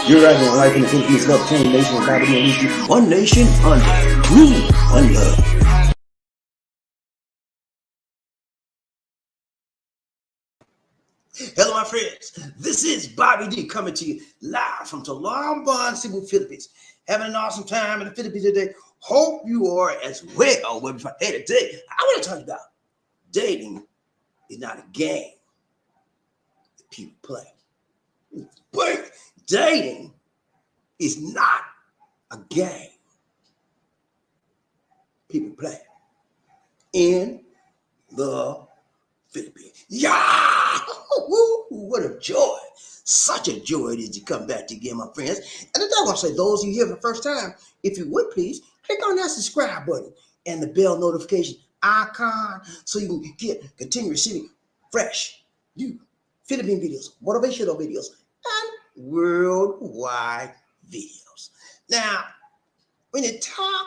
You're right here, life in the Philippines, love, change, nation, and BobbieD. One nation under, one love. Hello, my friends. This is BobbieD coming to you live from Talambon, Cebu, Philippines. Having an awesome time in the Philippines today. Hope you are as well. Hey, today I want to talk about dating is not a game that people play. But dating is not a game people play in the Philippines. Yeah! What a joy. Such a joy it is to come back to again, my friends. And I want to say, those of you here for the first time, if you would please, click on that subscribe button and the bell notification icon so you can continue receiving fresh, new Philippine videos, motivational videos, and worldwide videos. Now, when you talk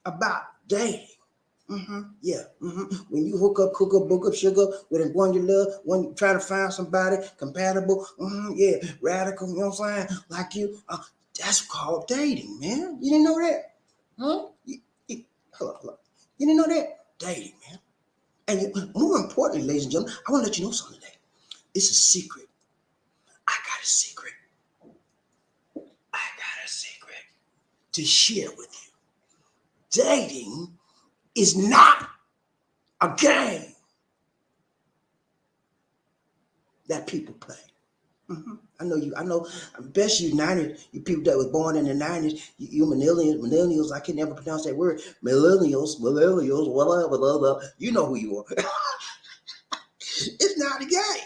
about dating, when you hook up, book up, sugar with one you love, one you try to find somebody compatible, radical, you know what I'm saying, like you, that's called dating, man. You didn't know that? Huh? Hold on. You didn't know that? Dating, man. And more importantly, ladies and gentlemen, I want to let you know something today. It's a secret. I got a secret to share with you. Dating is not a game that people play. I know, I bet you 90s, you people that was born in the 90s, you millennials, I can never pronounce that word, millennials, whatever, you know who you are. It's not a game.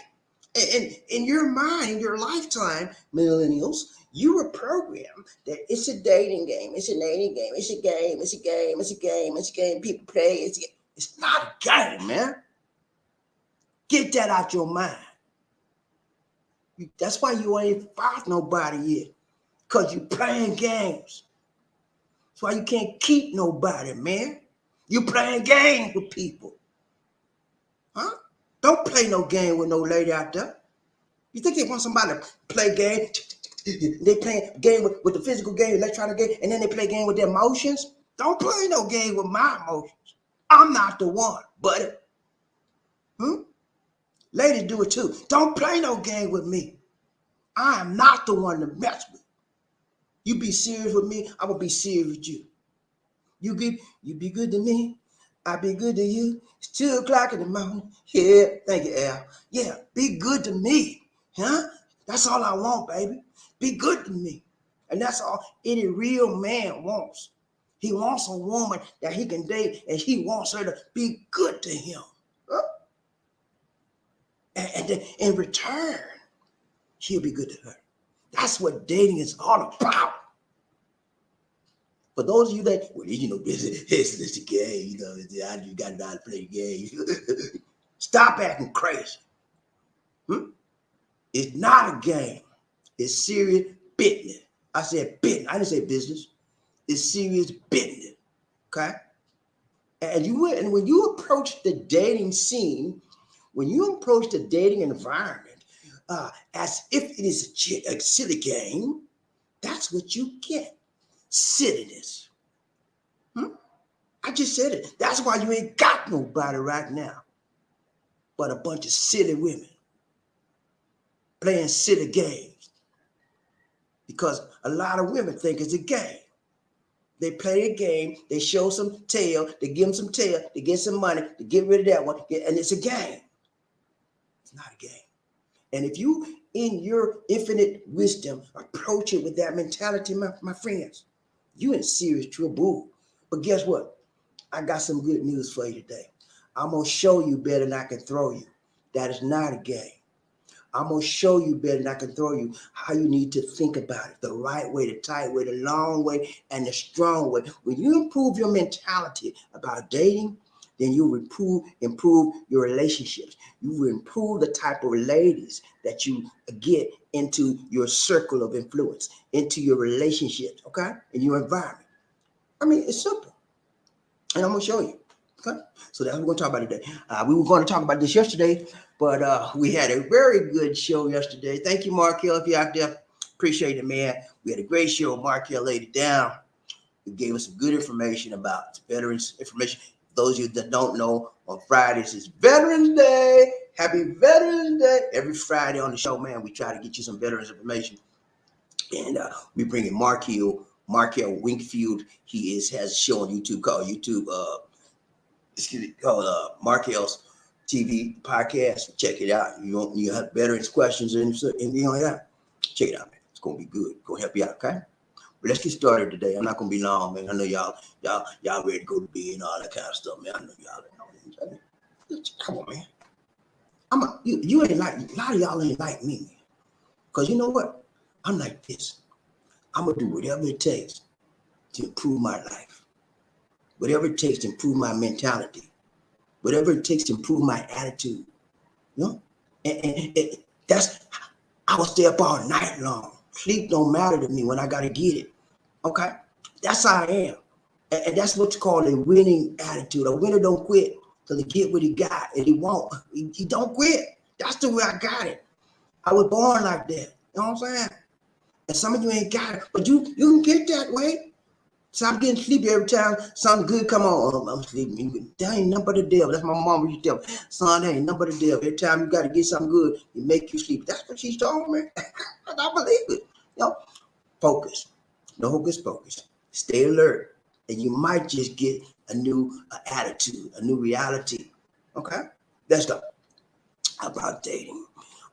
And in your mind, in your lifetime, millennials, you were programmed that it's a dating game. It's a dating game. It's a game. It's a game. It's a game. It's a game. People play. It's not a game, man. Get that out your mind. That's why you ain't fought nobody yet, because you playing games. That's why you can't keep nobody, man. You playing games with people. Huh? Don't play no game with no lady out there. You think they want somebody to play game? They play game with the physical game, electronic game, and then they play game with their emotions? Don't play no game with my emotions. I'm not the one, buddy. Ladies do it too. Don't play no game with me. I am not the one to mess with. You be serious with me, I'm gonna be serious with you. You be good to me, I be good to you. It's 2 o'clock in the morning. Yeah, thank you, Al. Yeah, be good to me. Huh? That's all I want, baby. Be good to me. And that's all any real man wants. He wants a woman that he can date, and he wants her to be good to him. Huh? And in return, he'll be good to her. That's what dating is all about. For those of you that, this is a game, you got to know how to play the game. Stop acting crazy. It's not a game. It's serious business. I said business. I didn't say business. It's serious business. Okay? And when you approach the dating scene, when you approach the dating environment as if it is a silly game, that's what you get. Silliness. I just said it. That's why you ain't got nobody right now but a bunch of silly women playing silly games. Because a lot of women think it's a game. They play a game, they show some tail, they give them some tail, they get some money, they get rid of that one, and it's a game. It's not a game. And if you, in your infinite wisdom, approach it with that mentality, my friends, you in serious trouble. But guess what? I got some good news for you today. I'm going to show you better than I can throw you. That is not a game. I'm going to show you better than I can throw you how you need to think about it. The right way, the tight way, the long way, and the strong way. When you improve your mentality about dating, then you will improve your relationships. You will improve the type of ladies that you get into your circle of influence, into your relationships, okay? In your environment. I mean, it's simple. And I'm going to show you. Okay, so that's what we're going to talk about today. We were going to talk about this yesterday, but we had a very good show yesterday. Thank you, Markel, if you're out there. Appreciate it, man. We had a great show. Markel laid it down. He gave us some good information about veterans information. Those of you that don't know, on Fridays is Veterans Day. Happy Veterans Day. Every Friday on the show, man, we try to get you some veterans information. And we bring in Markel Winkfield. He has a show on YouTube called Markel's TV podcast. Check it out. You have veterans questions and anything like that. Check it out, man. It's gonna be good. It's gonna help you out, okay? But let's get started today. I'm not gonna be long, man. I know y'all ready to go to bed and all that kind of stuff, man. I know y'all. Come on, man. You ain't like a lot of y'all ain't like me, man. Cause you know what? I'm like this. I'm gonna do whatever it takes to improve my life. Whatever it takes to improve my mentality. Whatever it takes to improve my attitude. You know? And that's I will stay up all night long. Sleep don't matter to me when I gotta get it. Okay? That's how I am. And that's what's called a winning attitude. A winner don't quit till he get what he got, and he won't. He don't quit. That's the way I got it. I was born like that. You know what I'm saying? And some of you ain't got it, but you can get that way. So I'm getting sleepy every time something good come on. I'm sleeping. That ain't nothing but the devil. That's my mom used to tell me. Son, that ain't nothing but the devil. Every time you got to get something good, it make you sleep. That's what she's told me. I believe it. You know, focus. No hocus pocus. Stay alert. And you might just get a new attitude, a new reality. Okay? Let's go. How about dating?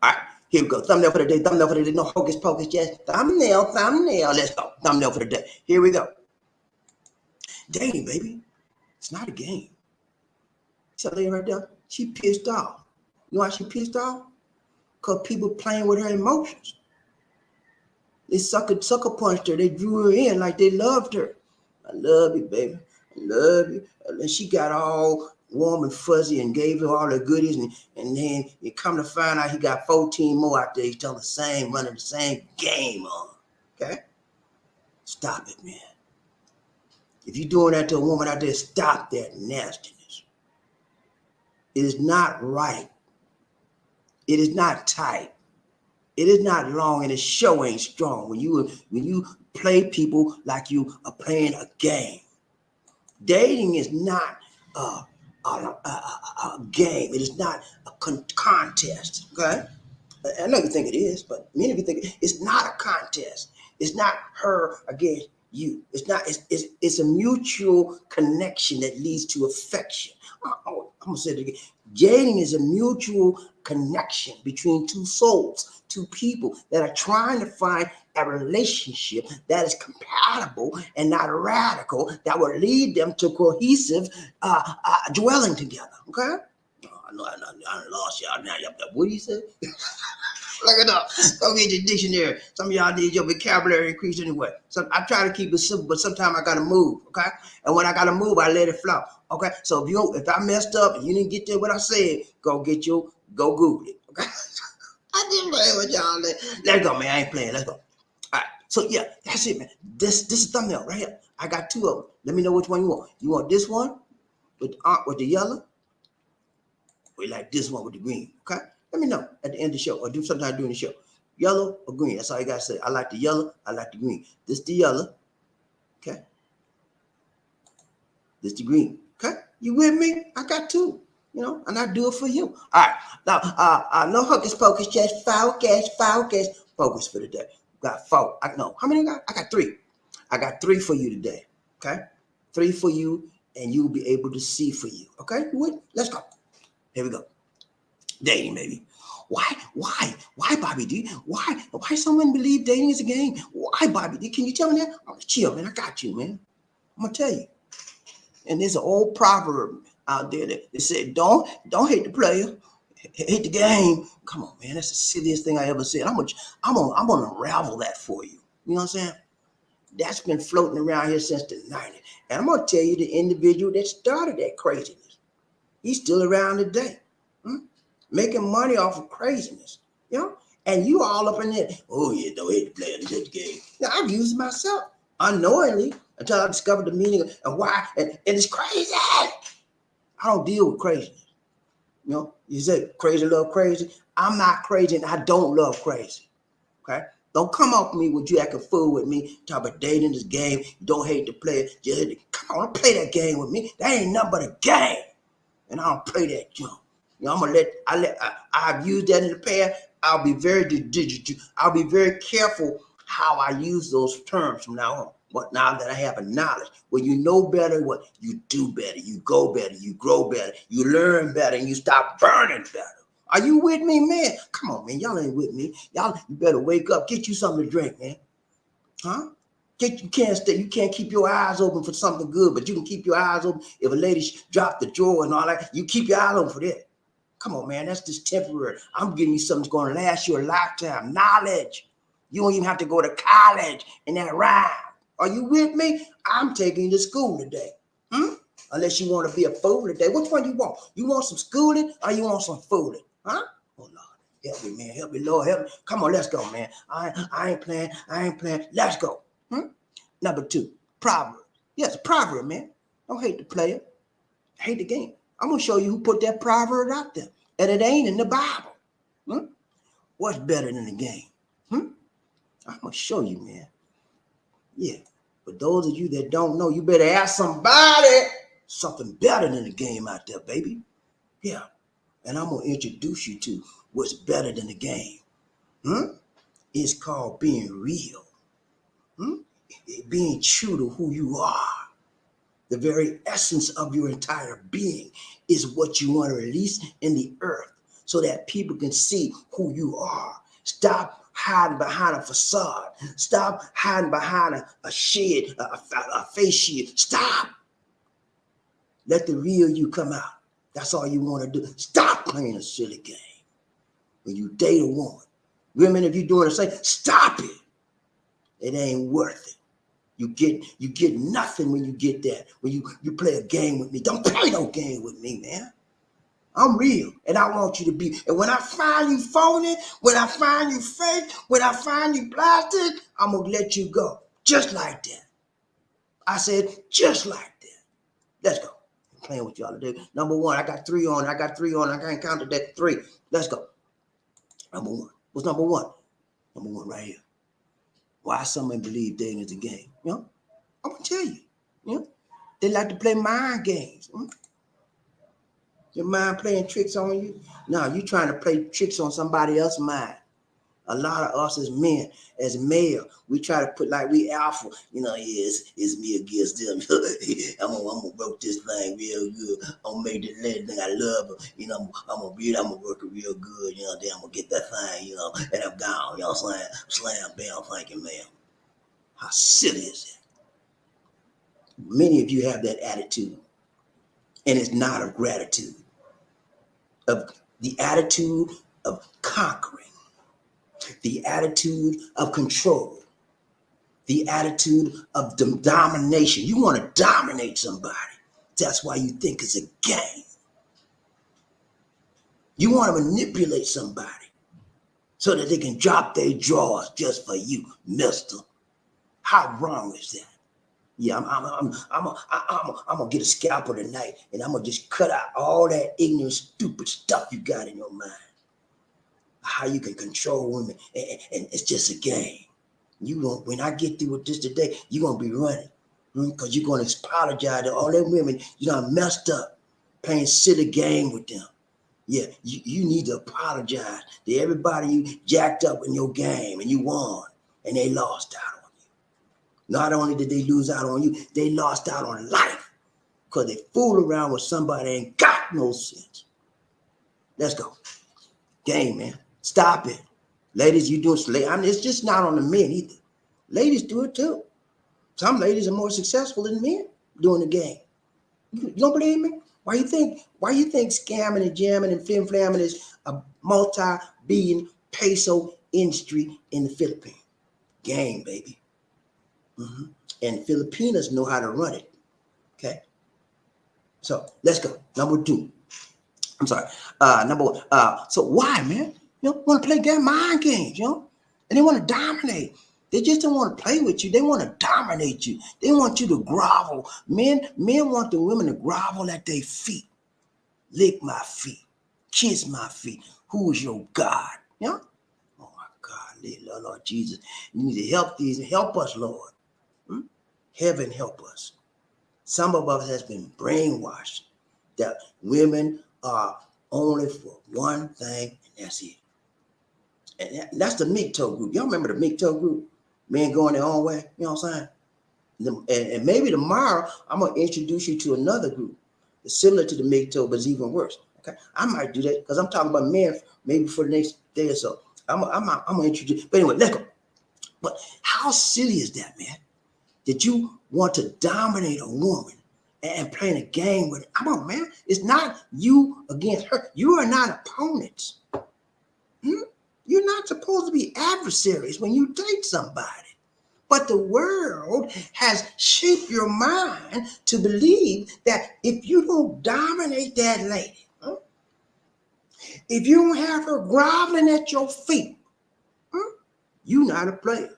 All right. Here we go. Thumbnail for the day. Thumbnail for the day. No hocus pocus. Just thumbnail. Let's go. Thumbnail for the day. Here we go. Dating, baby. It's not a game. See that lady right there? She pissed off. You know why she pissed off? Because people playing with her emotions. They sucker punched her. They drew her in like they loved her. I love you, baby. I love you. And she got all warm and fuzzy and gave her all the goodies. And then you come to find out he got 14 more out there. He's telling the same, running the same game on. Okay? Stop it, man. If you're doing that to a woman out there, stop that nastiness. It is not right. It is not tight. It is not long, and the show ain't strong. When you play people like you are playing a game. Dating is not a game. It is not a contest. Okay, I know you think it is, but many of you think it's not a contest. It's not her against you. It's not. It's a mutual connection that leads to affection. I'm gonna say it again. Dating is a mutual connection between two souls, two people that are trying to find a relationship that is compatible and not radical, that will lead them to cohesive dwelling together. Okay? Oh, I know I lost y'all now. What do you say? Look it up. Go get your dictionary. Some of y'all need your vocabulary increased anyway. So I try to keep it simple, but sometimes I gotta move. Okay, and when I gotta move, I let it flow. Okay, so if I messed up and you didn't get there what I said, go Google it. Okay, I didn't play with y'all. Let's go, man. I ain't playing. Let's go. All right. So yeah, that's it, man. This is thumbnail right here. I got two of them. Let me know which one you want. You want this one with the yellow? Or you like this one with the green? Okay. Let me know at the end of the show or do sometime during the show. Yellow or green. That's all you got to say. I like the yellow. I like the green. This the yellow. Okay. This the green. Okay. You with me? I got two. You know, and I do it for you. All right. Now, no hocus pocus. Just focus. Focus for the day. Got four. I know. How many I got? I got three. I got three for you today. Okay. Three for you, and you'll be able to see for you. Okay. You with? Let's go. Here we go. Dating, baby. Why, BobbieD? Why someone believe dating is a game? Why, BobbieD? Can you tell me that? I'm gonna chill, man. I got you, man. I'm gonna tell you. And there's an old proverb out there that said, don't hate the player, hate the game. Come on, man. That's the silliest thing I ever said. I'm gonna unravel that for you. You know what I'm saying? That's been floating around here since the 90s. And I'm gonna tell you the individual that started that craziness. He's still around today. Making money off of craziness, you know? And you all up in there, oh yeah, don't hate the player, hate the game. Now, I've used it myself unknowingly until I discovered the meaning and why, and it's crazy. I don't deal with craziness. You know, you say crazy love crazy. I'm not crazy and I don't love crazy, okay? Don't come off me with you acting fool with me. Talk about dating this game. You don't hate to play it. Just come on, play that game with me. That ain't nothing but a game. And I don't play that junk. You know, I'm gonna I've used that in the past. I'll be very digital. I'll be very careful how I use those terms from now on. But now that I have a knowledge, when you know better, what you do better, you go better, you grow better, you learn better, and you stop burning better. Are you with me, man? Come on, man. Y'all ain't with me. Y'all, you better wake up. Get you something to drink, man. Huh? You can't keep your eyes open for something good, but you can keep your eyes open if a lady dropped the drawer and all that. You keep your eyes open for that. Come on, man. That's just temporary. I'm giving you something that's going to last you a lifetime. Knowledge. You don't even have to go to college in that ride. Are you with me? I'm taking you to school today. Unless you want to be a fool today. Which one you want? You want some schooling or you want some fooling? Huh? Oh, Lord. Help me, man. Help me, Lord. Help me. Come on, let's go, man. I ain't playing. Let's go. Number 2, proverb. Yes, proverb, man. Don't hate the player. Hate the game. I'm going to show you who put that proverb out there. And it ain't in the Bible. What's better than the game? I'm going to show you, man. Yeah. For those of you that don't know, you better ask somebody something better than the game out there, baby. Yeah. And I'm going to introduce you to what's better than the game. It's called being real. Being true to who you are. The very essence of your entire being is what you want to release in the earth so that people can see who you are. Stop hiding behind a facade. Stop hiding behind a shed, a face shield. Stop. Let the real you come out. That's all you want to do. Stop playing a silly game. When you date a woman, women, if you're doing the same, stop it. It ain't worth it. You get nothing when you get that. When you play a game with me. Don't play no game with me, man. I'm real, and I want you to be. And when I find you phony, when I find you fake, when I find you plastic, I'm going to let you go. Just like that. I said, just like that. Let's go. I'm playing with y'all today. Number 1, I got 3 on. I can't count to that 3. Let's go. Number 1. What's number 1? Number 1 right here. Why some men believe dating is a game. You know? I'm going to tell you. You know? They like to play mind games. Your mind playing tricks on you? No, you trying to play tricks on somebody else's mind. A lot of us as men, as male, we try to put like we alpha. You know, it's me against them. I'm gonna work this thing real good. I'm gonna make this lady think I love her. You know, I'm gonna work it real good. You know, then I'm gonna get that thing. You know, and I'm gone. You know what I'm saying? Slam, bam, thank you, ma'am. How silly is that? Many of you have that attitude, and it's not of gratitude. Of the attitude of conquering. The attitude of control, the attitude of domination. You want to dominate somebody. That's why you think it's a game. You want to manipulate somebody so that they can drop their drawers just for you, mister. How wrong is that? Yeah, I'm gonna get a scalpel tonight, and I'm gonna just cut out all that ignorant, stupid stuff you got in your mind. How you can control women, and it's just a game. When I get through with this today, you're gonna be running, because you're gonna apologize to all them women you done messed up, playing silly game with them. Yeah, you need to apologize to everybody you jacked up in your game and you won, and they lost out on you. Not only did they lose out on you, they lost out on life because they fool around with somebody that ain't got no sense. Let's go. Game, man. Stop it. Ladies, you doing slave. I mean, it's just not on the men either. Ladies do it too. Some ladies are more successful than men doing the game. You don't believe me? Why you think scamming and jamming and flim flamming is a multi-billion peso industry in the Philippines? Game, baby. And Filipinos know how to run it. Okay. So let's go. Number 2. I'm sorry. Number 1. So why, man? You know, want to play mind games, you know? And they want to dominate. They just don't want to play with you. They want to dominate you. They want you to grovel. Men want the women to grovel at their feet. Lick my feet. Kiss my feet. Who is your God? You know? Oh my God, Lord Jesus, you need to help these and help us, Lord. Heaven help us. Some of us has been brainwashed that women are only for one thing, and that's it. And that's the MGTOW group. Y'all remember the MGTOW group? Men going their own way. You know what I'm saying? And maybe tomorrow I'm gonna introduce you to another group. It's similar to the MGTOW, but it's even worse. Okay, I might do that because I'm talking about men maybe for the next day or so. I'm gonna introduce. But anyway, let's go. But how silly is that, man? That you want to dominate a woman and playing a game with it? Come on, man. It's not you against her. You are not opponents. You're not supposed to be adversaries when you date somebody. But the world has shaped your mind to believe that if you don't dominate that lady, if you don't have her groveling at your feet, you're not a player.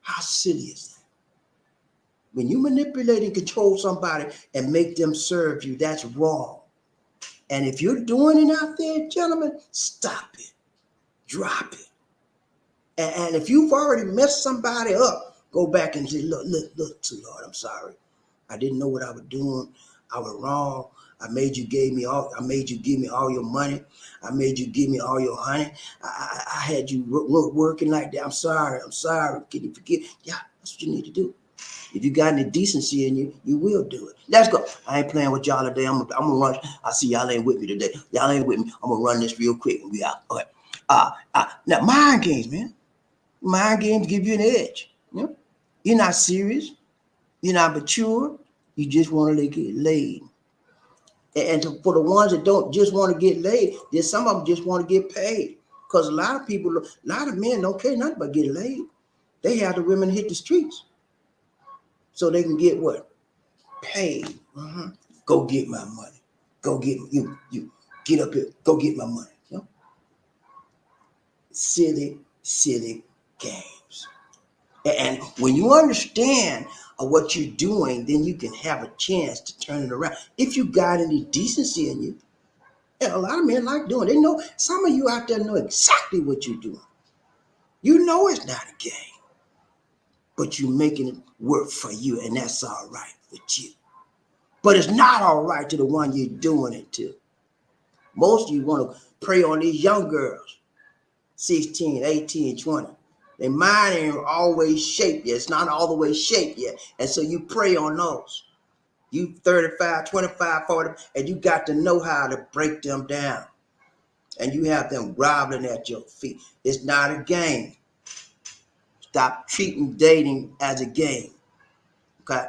How silly is that? When you manipulate and control somebody and make them serve you, that's wrong. And if you're doing it out there, gentlemen, stop it. Drop it. And if you've already messed somebody up, go back and say, look, Lord, I'm sorry. I didn't know what I was doing. I was wrong. I made you give me all your money. I made you give me all your honey. I had you working like that. I'm sorry. Can you forgive? Yeah, that's what you need to do. If you got any decency in you, you will do it. Let's go. I ain't playing with y'all today. I'm gonna run. I see y'all ain't with me today. Y'all ain't with me. I'm gonna run this real quick and be out. Okay. Now mind games, man. Mind games give you an edge. You know? You're not serious. You're not mature. You just want to get laid. And for the ones that don't just want to get laid, there's some of them just want to get paid. Because a lot of men don't care nothing about getting laid. They have the women hit the streets so they can get what? Paid. Go get my money. Go get you get up here. Go get my money. You know? Silly games. And when you understand what you're doing, then you can have a chance to turn it around. If you got any decency in you, and a lot of men like doing it. They know, some of you out there know exactly what you're doing. You know it's not a game, but you're making it work for you, and that's all right with you. But it's not all right to the one you're doing it to. Most of you want to prey on these young girls, 16, 18, 20. Their mind ain't always shaped yet. It's not all the way shaped yet. And so you prey on those. You 35, 25, 40, and you got to know how to break them down. And you have them groveling at your feet. It's not a game. Stop treating dating as a game. Okay?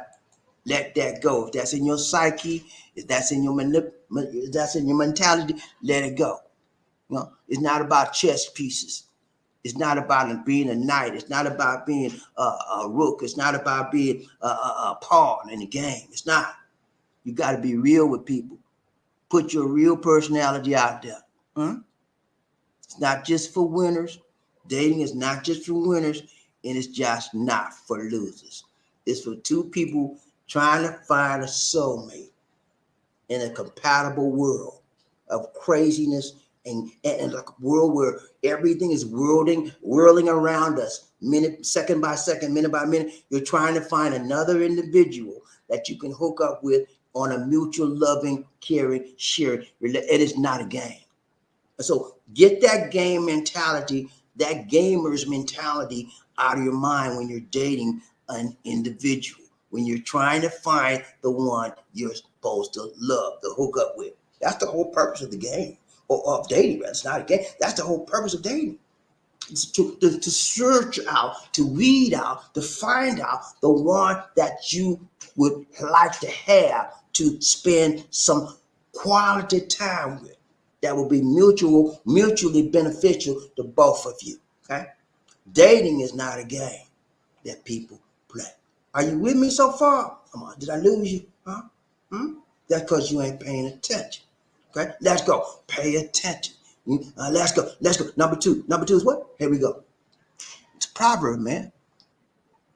Let that go. If that's in your psyche, if that's in your mentality, let it go. You know, it's not about chess pieces. It's not about being a knight. It's not about being a rook. It's not about being a pawn in the game. It's not. You got to be real with people. Put your real personality out there. It's not just for winners. Dating is not just for winners, and it's just not for losers. It's for two people trying to find a soulmate in a compatible world of craziness and like a world where everything is whirling around us, second by second, minute by minute. You're trying to find another individual that you can hook up with on a mutual loving, caring, sharing. It is not a game. So get that game mentality, that gamer's mentality out of your mind when you're dating an individual, when you're trying to find the one you're supposed to love, to hook up with. That's the whole purpose of the game, or of dating. It's not a game. That's the whole purpose of dating. It's to search out, to weed out, to find out the one that you would like to have to spend some quality time with. That will be mutually beneficial to both of you. Okay? Dating is not a game that people play. Are you with me so far? Come on, did I lose you? Huh? That's because you ain't paying attention. Okay? Let's go. Pay attention. Let's go. Number two. Number two is what? Here we go. It's a proverb, man.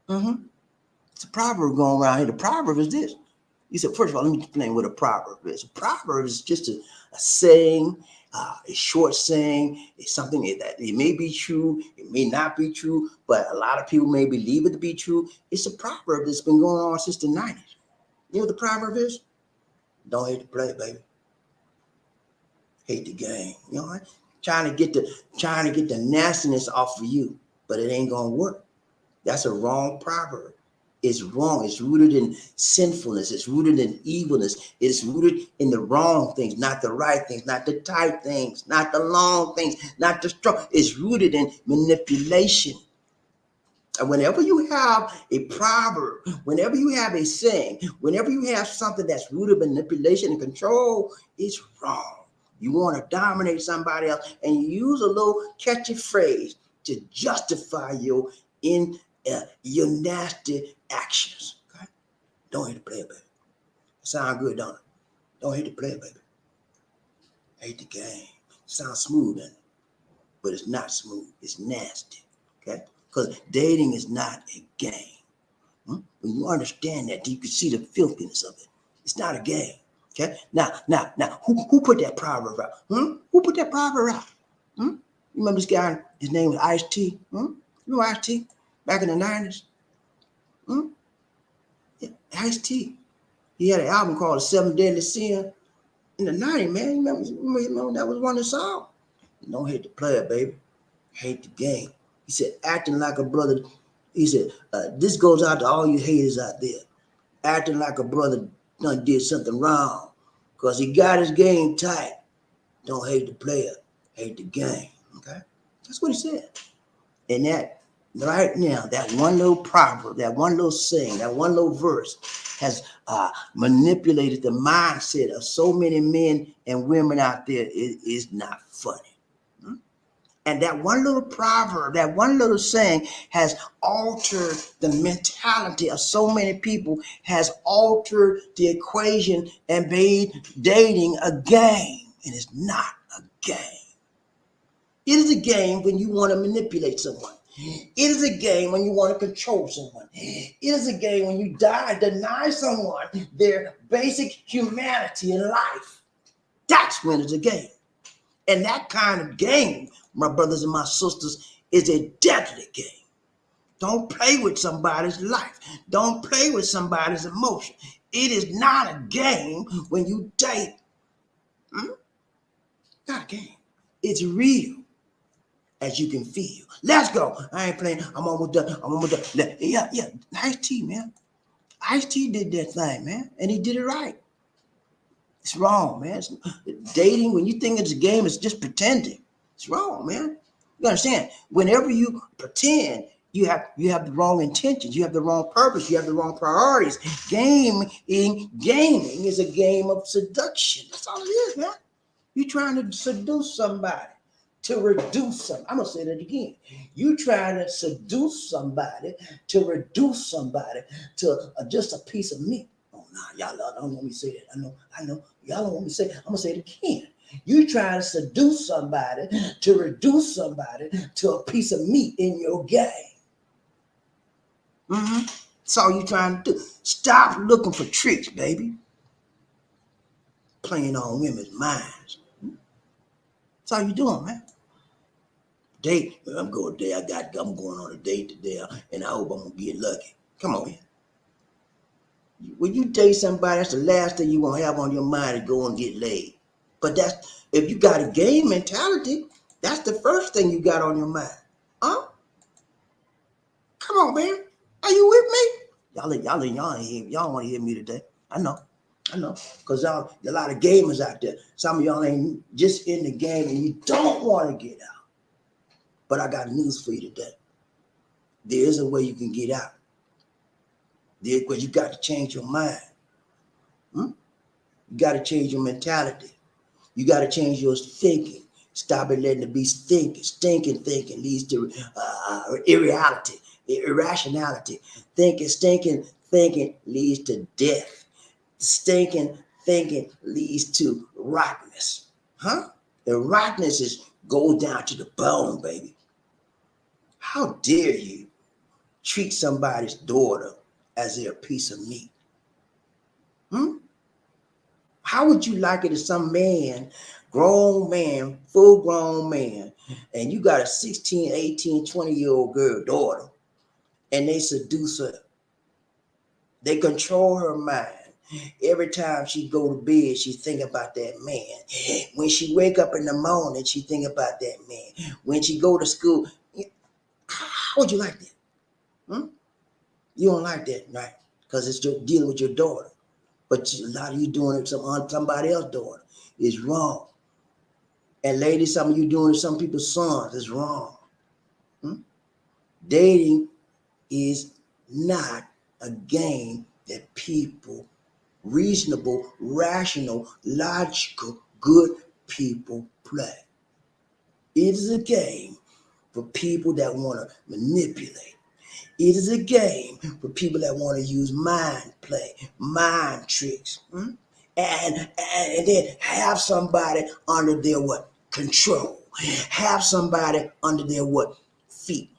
It's a proverb going around here. The proverb is this. You said, first of all, let me explain what a proverb is. A proverb is just a saying, a short saying. It's something that it may be true, it may not be true, but a lot of people may believe it to be true. It's a proverb that's been going on since the 90s. You know what the proverb is? Don't hate the play, baby. Hate the game. You know what? Trying to get the nastiness off of you, but it ain't gonna work. That's a wrong proverb. It's wrong. It's rooted in sinfulness. It's rooted in evilness. It's rooted in the wrong things, not the right things, not the tight things, not the long things, not the strong. It's rooted in manipulation. And whenever you have a proverb, whenever you have a saying, whenever you have something that's rooted in manipulation and control, it's wrong. You want to dominate somebody else, and you use a little catchy phrase to justify your nasty actions. Okay? Don't hate the player, baby. Sound good, don't it? Don't hate the player, baby. Hate the game. Sounds smooth, doesn't it? But it's not smooth. It's nasty. Okay? Because dating is not a game. When you understand that, you can see the filthiness of it. It's not a game. Okay? Now, who put that proverb out? Who put that proverb out? You remember this guy? His name was Ice-T. You know Ice-T? Back in the 90s? Yeah, Ice-T. He had an album called The Seven Deadly Sin in the 90s, man. You remember that was one of the songs? Don't hate the player, baby. Hate the game. He said, acting like a brother. He said, this goes out to all you haters out there. Acting like a brother done did something wrong because he got his game tight. Don't hate the player, hate the game. Okay? That's what he said. And that right now, that one little proverb, that one little saying, that one little verse has manipulated the mindset of so many men and women out there. It is not funny. And that one little proverb, that one little saying has altered the mentality of so many people, has altered the equation and made dating a game. And it's not a game. It is a game when you want to manipulate someone. It is a game when you want to control someone. It is a game when you deny someone their basic humanity in life. That's when it's a game. And that kind of game, my brothers and my sisters, is a deadly game. Don't play with somebody's life. Don't play with somebody's emotion. It is not a game when you date. Not a game. It's real, as you can feel. Let's go. I ain't playing. I'm almost done. Yeah. Ice-T, man. Ice-T did that thing, man. And he did it right. It's wrong, man. Dating, when you think it's a game, it's just pretending. It's wrong, man. You understand? Whenever you pretend, you have the wrong intentions, you have the wrong purpose, you have the wrong priorities. Gaming is a game of seduction. That's all it is, man. You're trying to seduce somebody to reduce something. I'm gonna say that again. You trying to seduce somebody to reduce somebody to just a piece of meat. Oh, nah, y'all don't want me to say that. I know. Y'all don't want me to say it. I'm gonna say it again. You trying to seduce somebody to reduce somebody to a piece of meat in your game. That's all you trying to do. Stop looking for tricks, baby. Playing on women's minds. That's all you doing, man. Date. I'm going today. I'm going on a date today, and I hope I'm gonna get lucky. Come on, man. When you date somebody, that's the last thing you want to have on your mind is go and get laid. But that's if you got a game mentality, that's the first thing you got on your mind. Huh? Come on, man. Are you with me? Y'all want to hear me today. I know. Because y'all, a lot of gamers out there. Some of y'all ain't just in the game and you don't want to get out. But I got news for you today. There is a way you can get out. Because you got to change your mind. You got to change your mentality. You got to change your thinking. Stop it letting it be stinking. Stinking thinking leads to irrationality. Stinking thinking leads to death. Stinking thinking leads to rottenness. And rottenness goes down to the bone, baby. How dare you treat somebody's daughter as their piece of meat? How would you like it if some man, grown man, full grown man, and you got a 16, 18, 20-year-old girl, daughter, and they seduce her. They control her mind. Every time she go to bed, she think about that man. When she wake up in the morning, she think about that man. When she go to school, how would you like that? Hmm? You don't like that, right? Because it's dealing with your daughter. But a lot of you doing it on somebody else's daughter is wrong. And ladies, some of you doing it some people's sons is wrong. Hmm? Dating is not a game that people, reasonable, rational, logical, good people play. It is a game for people that want to manipulate. It is a game for people that want to use mind play, mind tricks, and then have somebody under their what? Control. Have somebody under their what? Feet.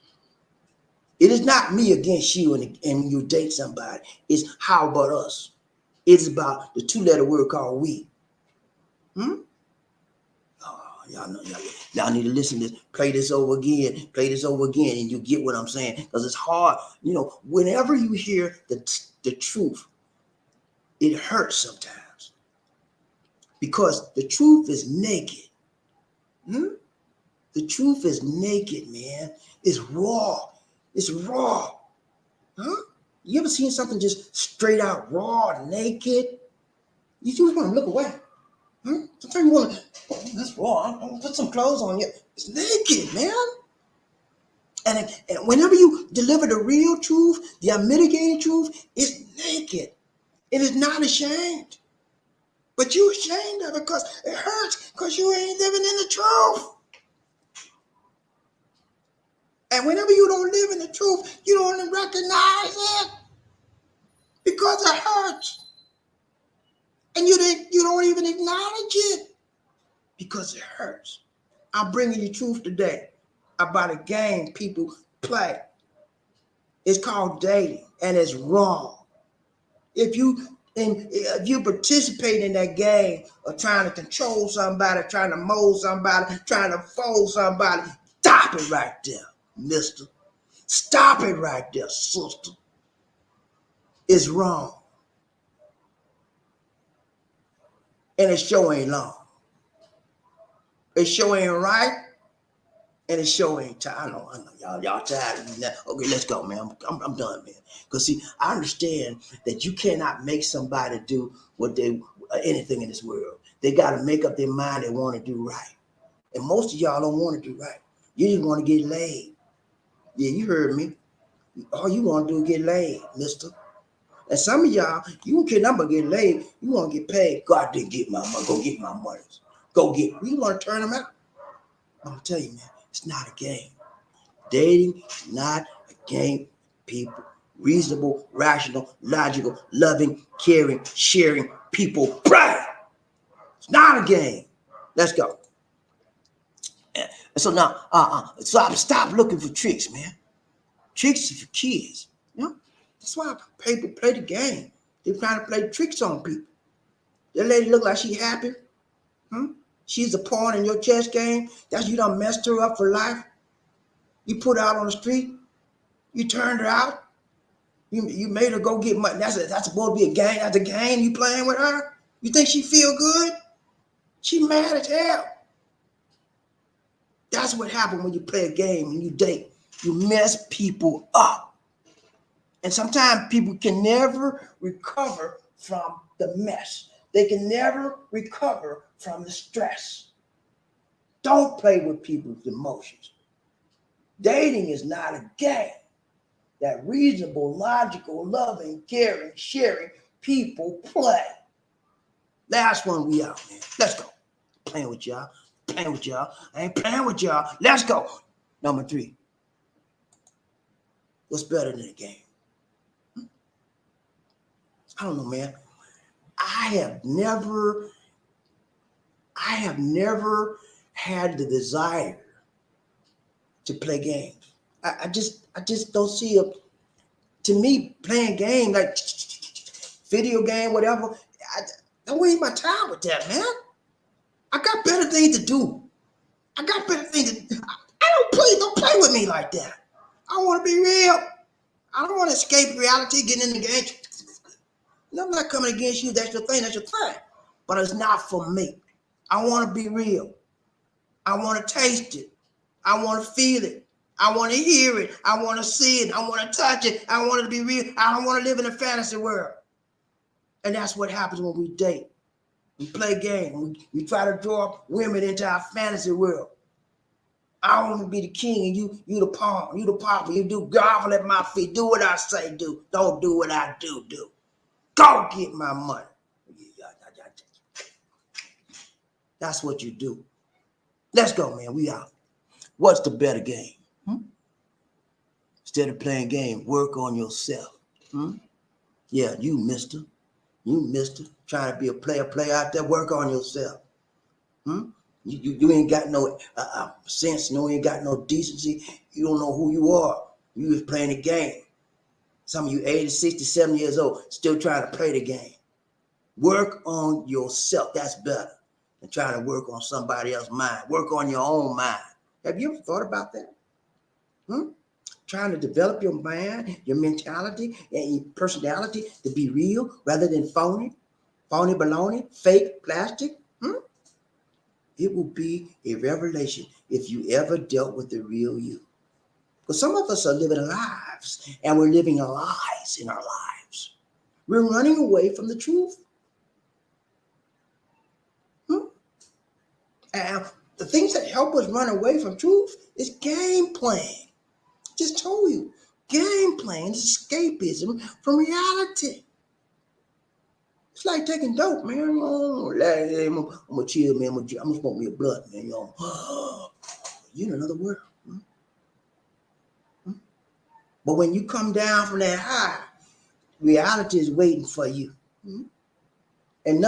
It is not me against you and you date somebody. It's how about us? It's about the two-letter word called we. Oh, y'all need to listen to this. Play this over again, and you get what I'm saying. Because it's hard. Whenever you hear the truth, it hurts sometimes. Because the truth is naked. The truth is naked, man. It's raw. It's raw. Huh? You ever seen something just straight out raw, naked? You just want to look away. Sometimes you want to, this raw, I'm going to put some clothes on you. It's naked, man. And whenever you deliver the real truth, the unmitigated truth, it's naked. It is not ashamed. But you're ashamed of it because it hurts because you ain't living in the truth. And whenever you don't live in the truth, you don't recognize it because it hurts. And you don't even acknowledge it because it hurts. I'm bringing you truth today about a game people play. It's called dating, and it's wrong. If you participate in that game of trying to control somebody, trying to mold somebody, trying to fold somebody, stop it right there, mister. Stop it right there, sister. It's wrong. And it sure ain't long. It sure ain't right. And it sure ain't tired. I know, y'all tired of me now. Okay, let's go, man. I'm done, man. Because see, I understand that you cannot make somebody do anything in this world. They got to make up their mind they want to do right. And most of y'all don't want to do right. You just want to get laid. Yeah, you heard me. All you want to do is get laid, mister. And some of y'all, you don't care nothing about getting laid. You want to get paid. Go out there and get my money. Go get my money. You want to turn them out. I'm going to tell you, man, it's not a game. Dating is not a game. People, reasonable, rational, logical, loving, caring, sharing people play. It's not a game. Let's go. And so now, stop looking for tricks, man. Tricks are for kids. That's why people play the game. They're trying to play tricks on people. That lady look like she happy. She's a pawn in your chess game. That's you done messed her up for life. You put her out on the street. You turned her out. You made her go get money. That's supposed to be a game. That's a game you playing with her. You think she feel good? She mad as hell. That's what happens when you play a game and you date. You mess people up. And sometimes people can never recover from the mess. They can never recover from the stress. Don't play with people's emotions. Dating is not a game that reasonable, logical, loving, caring, sharing people play. Last one, we out, man. Let's go. Playing with y'all. I ain't playing with y'all. Let's go. Number 3. What's better than a game? I don't know, man. I have never had the desire to play games. I just don't see it. To me, playing game like video game, whatever. Don't waste my time with that, man. I got better things to do. I got better things to do. Don't play with me like that. I want to be real. I don't want to escape reality, getting in the game. I'm not coming against you. That's your thing. That's your thing. But it's not for me. I want to be real. I want to taste it. I want to feel it. I want to hear it. I want to see it. I want to touch it. I want it to be real. I don't want to live in a fantasy world. And that's what happens when we date. We play games. We try to draw women into our fantasy world. I want to be the king and you the pawn. You the pauper. You do grovel at my feet. Do what I say do. Don't do what I do. Go get my money. That's what you do. Let's go, man. We out. What's the better game? Instead of playing games, work on yourself. Yeah, you mister. Trying to be a player out there, work on yourself. You ain't got no sense, you ain't got no decency. You don't know who you are. You was playing the game. Some of you 80, 60, 70 years old, still trying to play the game. Work on yourself. That's better than trying to work on somebody else's mind. Work on your own mind. Have you ever thought about that? Trying to develop your mind, your mentality, and your personality to be real rather than phony baloney, fake, plastic. It will be a revelation if you ever dealt with the real you. Because some of us are living lives, and we're living lies in our lives. We're running away from the truth. And the things that help us run away from truth is game playing. Just told you, game playing is escapism from reality. It's like taking dope, man. I'm gonna chill, man. I'm gonna smoke me a blunt, man. You in another world. But when you come down from that high, reality is waiting for you. And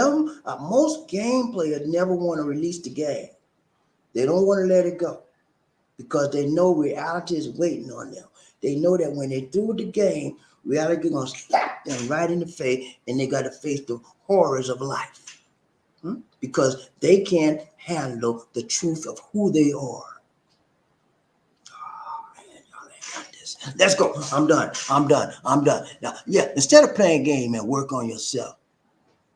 most game players never want to release the game. They don't want to let it go because they know reality is waiting on them. They know that when they through the game, reality is going to slap them right in the face, and they got to face the horrors of life because they can't handle the truth of who they are. Oh, man, y'all ain't got this. Let's go. I'm done. Now, yeah, instead of playing game and work on yourself,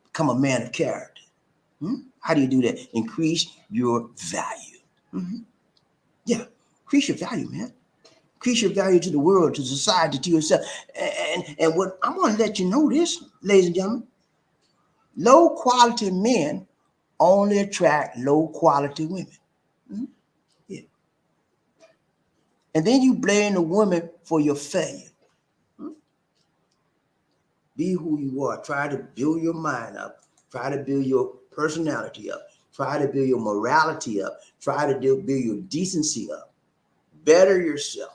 become a man of character. How do you do that? Increase your value. Yeah, increase your value, man. Increase your value to the world, to society, to yourself. And what I'm going to let you know this, ladies and gentlemen, low quality men only attract low quality women. Yeah. And then you blame the woman for your failure. Be who you are. Try to build your mind up. Try to build your personality up. Try to build your morality up. Try to build your decency up. Better yourself.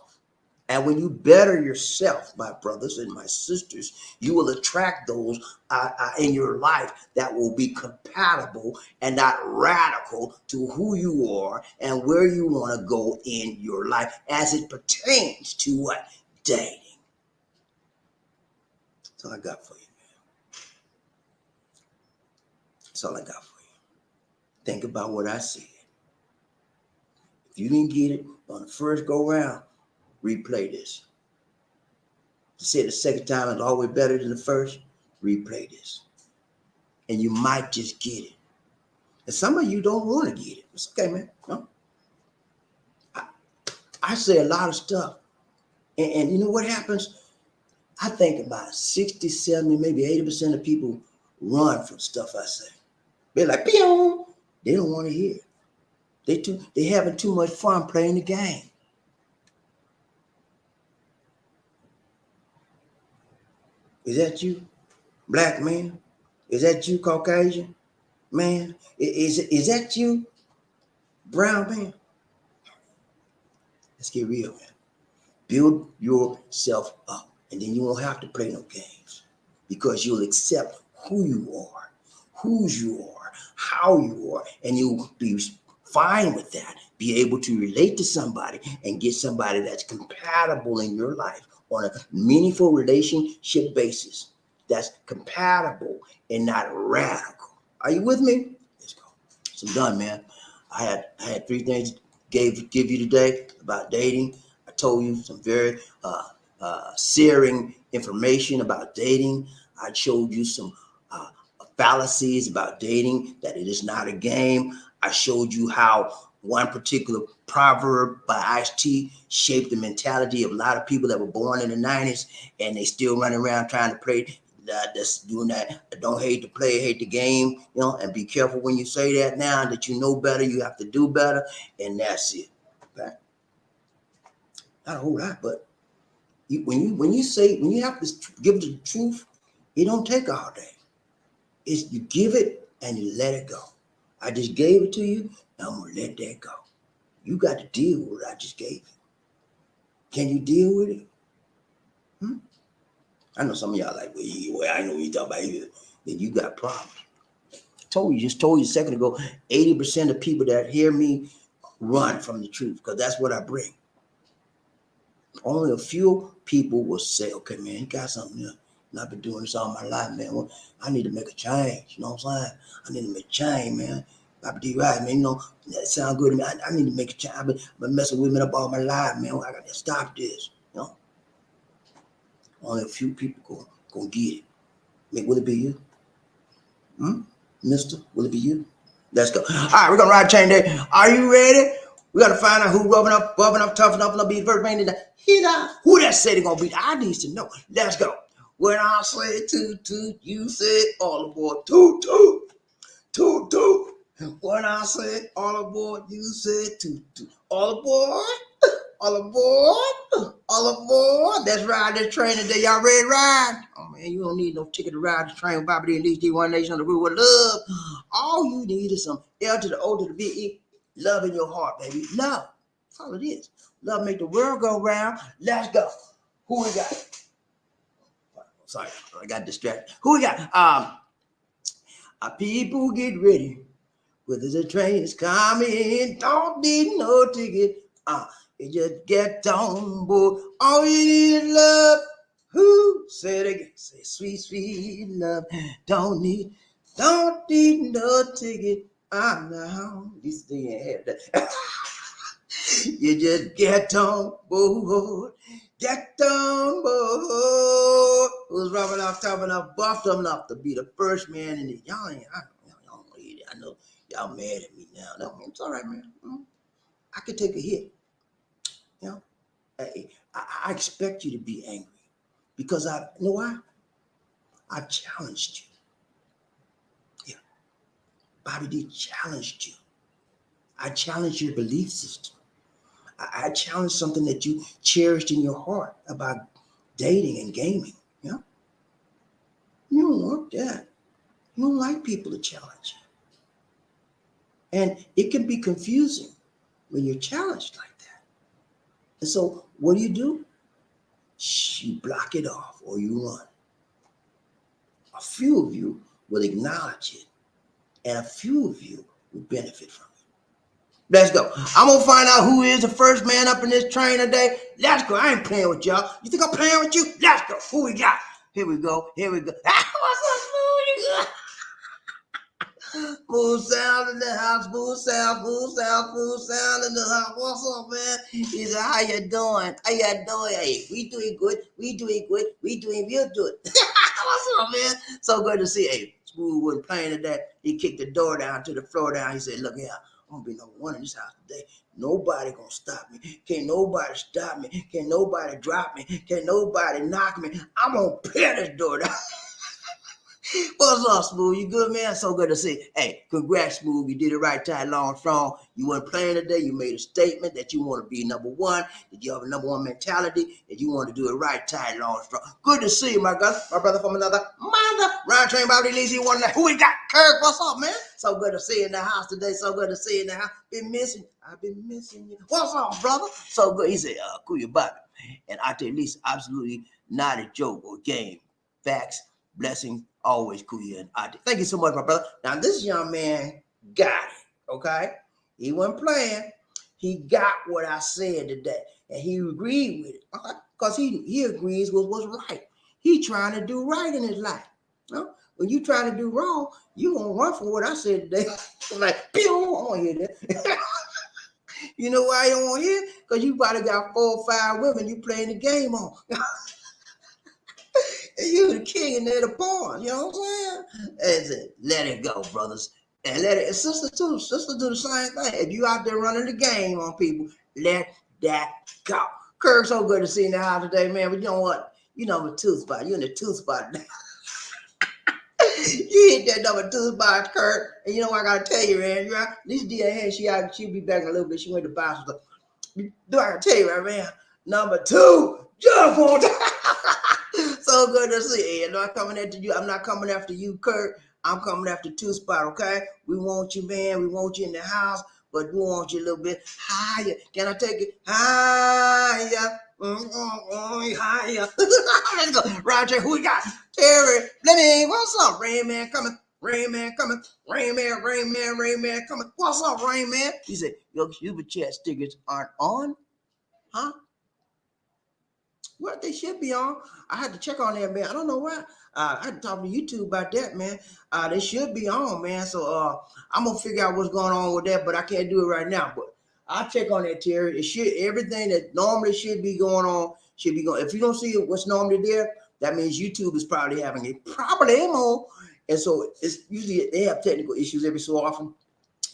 And when you better yourself, my brothers and my sisters, you will attract those in your life that will be compatible and not radical to who you are and where you want to go in your life as it pertains to what? Dating. That's all I got for you, man. That's all I got for you. Think about what I said. If you didn't get it on the first go round, replay this. To say the second time is always better than the first, replay this. And you might just get it. And some of you don't want to get it. It's okay, man. No. I say a lot of stuff. And you know what happens? I think about 60, 70, maybe 80% of people run from stuff I say. They're like, pew! They don't want to hear it. They having too much fun playing the game. Is that you, black man? Is that you, Caucasian man? Is that you, brown man? Let's get real, man. Build yourself up, and then you won't have to play no games because you'll accept who you are, whose you are, how you are, and you'll be fine with that. Be able to relate to somebody and get somebody that's compatible in your life on a meaningful relationship basis that's compatible and not radical. Are you with me? Let's go. So I'm done, man. I had 3 things to give you today about dating. I told you some very searing information about dating. I showed you some fallacies about dating, that it is not a game. I showed you how one particular proverb by Ice-T shaped the mentality of a lot of people that were born in the 90s, and they still running around trying to play that's doing that. Don't hate the play, hate the game, and be careful when you say that. Now that you know better, you have to do better, and that's it. Okay? Not a whole lot, but when you have to give the truth, it don't take all day. It's you give it and you let it go. I just gave it to you, and I'm gonna let that go. You got to deal with what I just gave you. Can you deal with it? I know some of y'all like, well, I know what you talking about here. Then you got problems. Just told you a second ago, 80% of people that hear me run from the truth, because that's what I bring. Only a few people will say, okay, man, you got something there. And I've been doing this all my life, man. Well, I need to make a change. You know what I'm saying? I need to make a change, man. BobbieD, right, man. That sounds good to me. I need to make a change. I've been messing with women up all my life, man. I got to stop this. Only a few people gonna get it. Will it be you? Mister, will it be you? Let's go. All right, we're gonna ride chain day. Are you ready? We gotta find out who rubbing up, tough enough to be the first man in the who that said it gonna be. I need to know. Let's go. When I say toot toot, you say all aboard. Toot toot, toot toot. When I say all aboard, you say toot toot. All aboard. All aboard, all aboard. Let's ride this train today. Y'all ready to ride? Oh man, you don't need no ticket to ride the train. BobbieD and these One Nation on the road with love. All you need is some L to the O to the B-E. Love in your heart, baby. Love. That's all it is. Love make the world go round. Let's go. Who we got? Sorry, I got distracted. Who we got? People get ready. Whether the train is coming, don't need no ticket. You just get on board. All you need is love. Who said it again? Say sweet, sweet love. Don't need no ticket. Now this thing ain't had that. You just get on board. Get on board. Who's rubbing off, topping up, buffed enough to be the first man in the y'all ain't. I know y'all mad at me now. No, it's all right, man. I can take a hit. I expect you to be angry because you know why? I challenged you. Yeah. BobbieD challenged you. I challenged your belief system. I challenged something that you cherished in your heart about dating and gaming. You don't want that. You don't like people to challenge you. And it can be confusing when you're challenged like that. And so what do? You block it off or you run. A few of you will acknowledge it, and a few of you will benefit from it. Let's go. I'm going to find out who is the first man up in this train today. Let's go. I ain't playing with y'all. You think I'm playing with you? Let's go. Who we got? Here we go. What's up, smooth? Smooth sound in the house. Smooth sound in the house. What's up, man? He said, how you doing? Hey, we doing good. We doing real good. What's up, man? So good to see you. Hey, Smooth wasn't playing today. He kicked the door down to the floor down. He said, look here, I'm going to be number one in this house today. Nobody going to stop me. Can't nobody stop me. Can't nobody drop me. Can't nobody knock me. I'm going to tear this door down. What's up, Smooth? You good, man? So good to see you. Hey, congrats, Smooth. You did it right, tight, long, strong. You weren't playing today. You made a statement that you want to be number one, that you have a number one mentality, that you want to do it right, tight, long, strong. Good to see you, my brother from another mother. Round train, BobbieD, Lizzie, one night. Who we got? Kirk, what's up, man? So good to see you in the house today. So good to see you in the house. I've been missing you. What's up, brother? So good. He said, cool your Bobby. And I tell you, this absolutely not a joke or game. Facts, blessings, always cool you. And thank you so much, my brother. Now, this young man got it, okay? He wasn't playing. He got what I said today, and he agreed with it, okay? Because he agrees with what's right. He trying to do right in his life. when you try to do wrong, you gonna run from what I said today. Like, pew, I don't want to hear that. You know why you don't want to hear? Because you probably got 4 or 5 women you playing the game on. And you the king and they're the pawn. You know what I'm saying? And say, let it go, brothers. And let it, sister too. Sister do the same thing. If you out there running the game on people, let that go. Kirk, so good to see you in the house today, man. But you know what? You know the tooth spot. You in the tooth spot now. You hit that number 2 spot, Kurt. And you know what I gotta tell you, man. At least DA, she'll be back in a little bit. She went to buy some stuff. Do I gotta tell you, right, man? Number 2, jump on time. So good to see you. I'm not coming after you. I'm not coming after you, Kurt. I'm coming after 2 spot, okay? We want you, man. We want you in the house, but we want you a little bit higher. Can I take it higher? Higher. Let's go. Roger, who we got? Terry, Fleming, what's up? Rain Man coming. Rain Man coming. Rain Man, Rain Man, Rain Man coming. What's up, Rain Man? He said, your super chat stickers aren't on? Huh? Well, they should be on. I had to check on that, man. I don't know why. I had to talk to YouTube about that, man. They should be on, man. So I'm gonna figure out what's going on with that, but I can't do it right now. But I'll check on that, Terry. It should, everything that normally should be going on should be going. If you don't see what's normally there, that means YouTube is probably having a problem. And so it's usually they have technical issues every so often.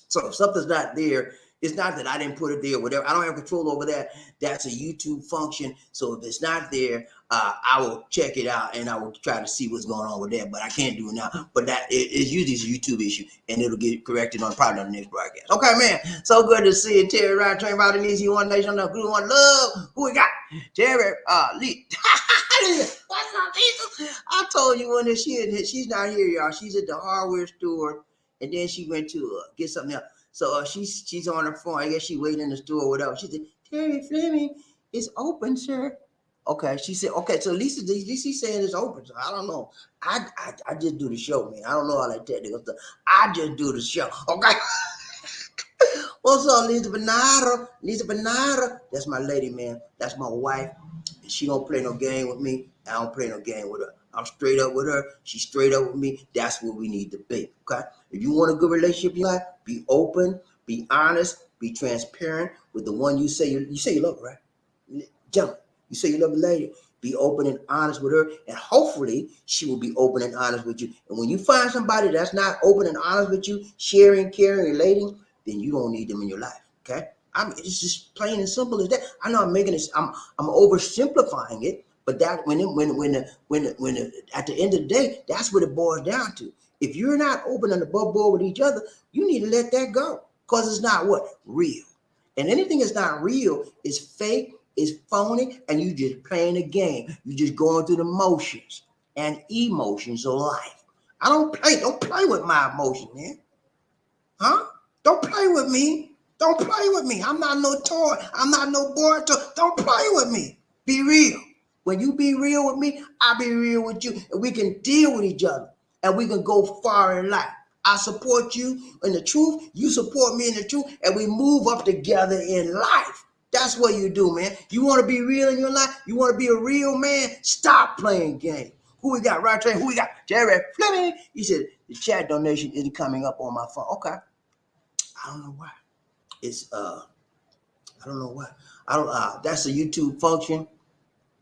So if something's not there, it's not that I didn't put it there, whatever. I don't have control over that. That's a YouTube function. So if it's not there, I will check it out and I will try to see what's going on with that. But I can't do it now. But that it's usually a YouTube issue, and it'll get corrected on probably on the next broadcast. Okay, man. So good to see you, Terry. Right, train about the easy one nation, no good one love. Who we got? Terry Lee. What's up, Jesus? I told you when she's not here, y'all. She's at the hardware store, and then she went to get something else. So she's on her phone. I guess she waiting in the store or whatever. She said, Terry Fleming is open, sir. Okay. She said, okay, so at least she's saying it's open. So I don't know. I just do the show, man. I don't know all that technical stuff. I just do the show. Okay. What's up, Lisa Bernardo? Lisa Bernardo. That's my lady, man. That's my wife. She don't play no game with me. I don't play no game with her. I'm straight up with her. She's straight up with me. That's what we need to be. Okay. If you want a good relationship in your life, be open, be honest, be transparent with the one you say you love, right? Jump. You say you love a lady. Be open and honest with her, and hopefully she will be open and honest with you. And when you find somebody that's not open and honest with you, sharing, caring, relating, then you don't need them in your life. Okay. It's just plain and simple as that. I know I'm making this. I'm oversimplifying it. But that when at the end of the day, that's what it boils down to. If you're not open and above board with each other, you need to let that go, because it's not what real. And anything that's not real is fake, is phony, and you just playing a game. You just going through the motions and emotions of life. Don't play with my emotion, man. Huh? Don't play with me. Don't play with me. I'm not no toy. I'm not no boy toy. Don't play with me. Be real. When you be real with me, I'll be real with you. And we can deal with each other. And we can go far in life. I support you in the truth. You support me in the truth. And we move up together in life. That's what you do, man. You want to be real in your life? You want to be a real man? Stop playing games. Who we got? Right train. Who we got? Jerry Fleming. He said, the chat donation isn't coming up on my phone. Okay. I don't know why. It's, I don't know why. That's a YouTube function.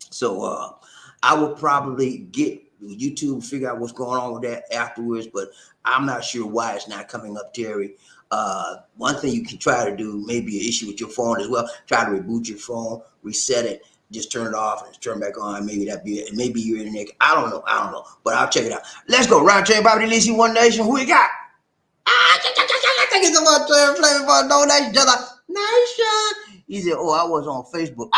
So I will probably get YouTube, figure out what's going on with that afterwards, but I'm not sure why it's not coming up, Terry. One thing you can try to do, maybe an issue with your phone as well, try to reboot your phone, reset it, just turn it off and turn it back on. Maybe that'd be it. Maybe your internet. I don't know, but I'll check it out. Let's go. Round train, BobbieD, One Nation. Who we got? Thank you so much, Terry Fleming, for a donation to the nation. He said, oh, I was on Facebook.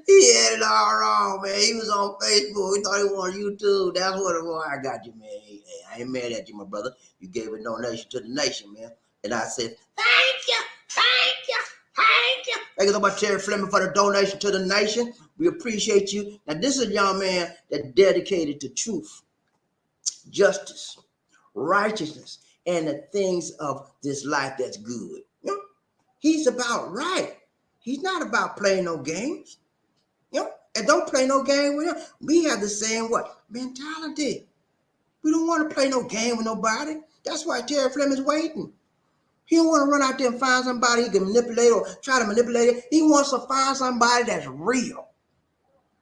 He had it all wrong, man. He was on Facebook. He thought he was on YouTube. That's what it was. I got you, man. Hey, I ain't mad at you, my brother. You gave a donation to the nation, man. And I said, thank you. Thank you so much, Terry Fleming, for the donation to the nation. We appreciate you. Now, this is a young man that's dedicated to truth, justice, righteousness, and the things of this life that's good. You know, he's about right. He's not about playing no games. You know, And don't play no game with them. We have the same what? Mentality. We don't want to play no game with nobody. That's why Terry Fleming's waiting. He don't want to run out there and find somebody he can manipulate or try to manipulate it. He wants to find somebody that's real,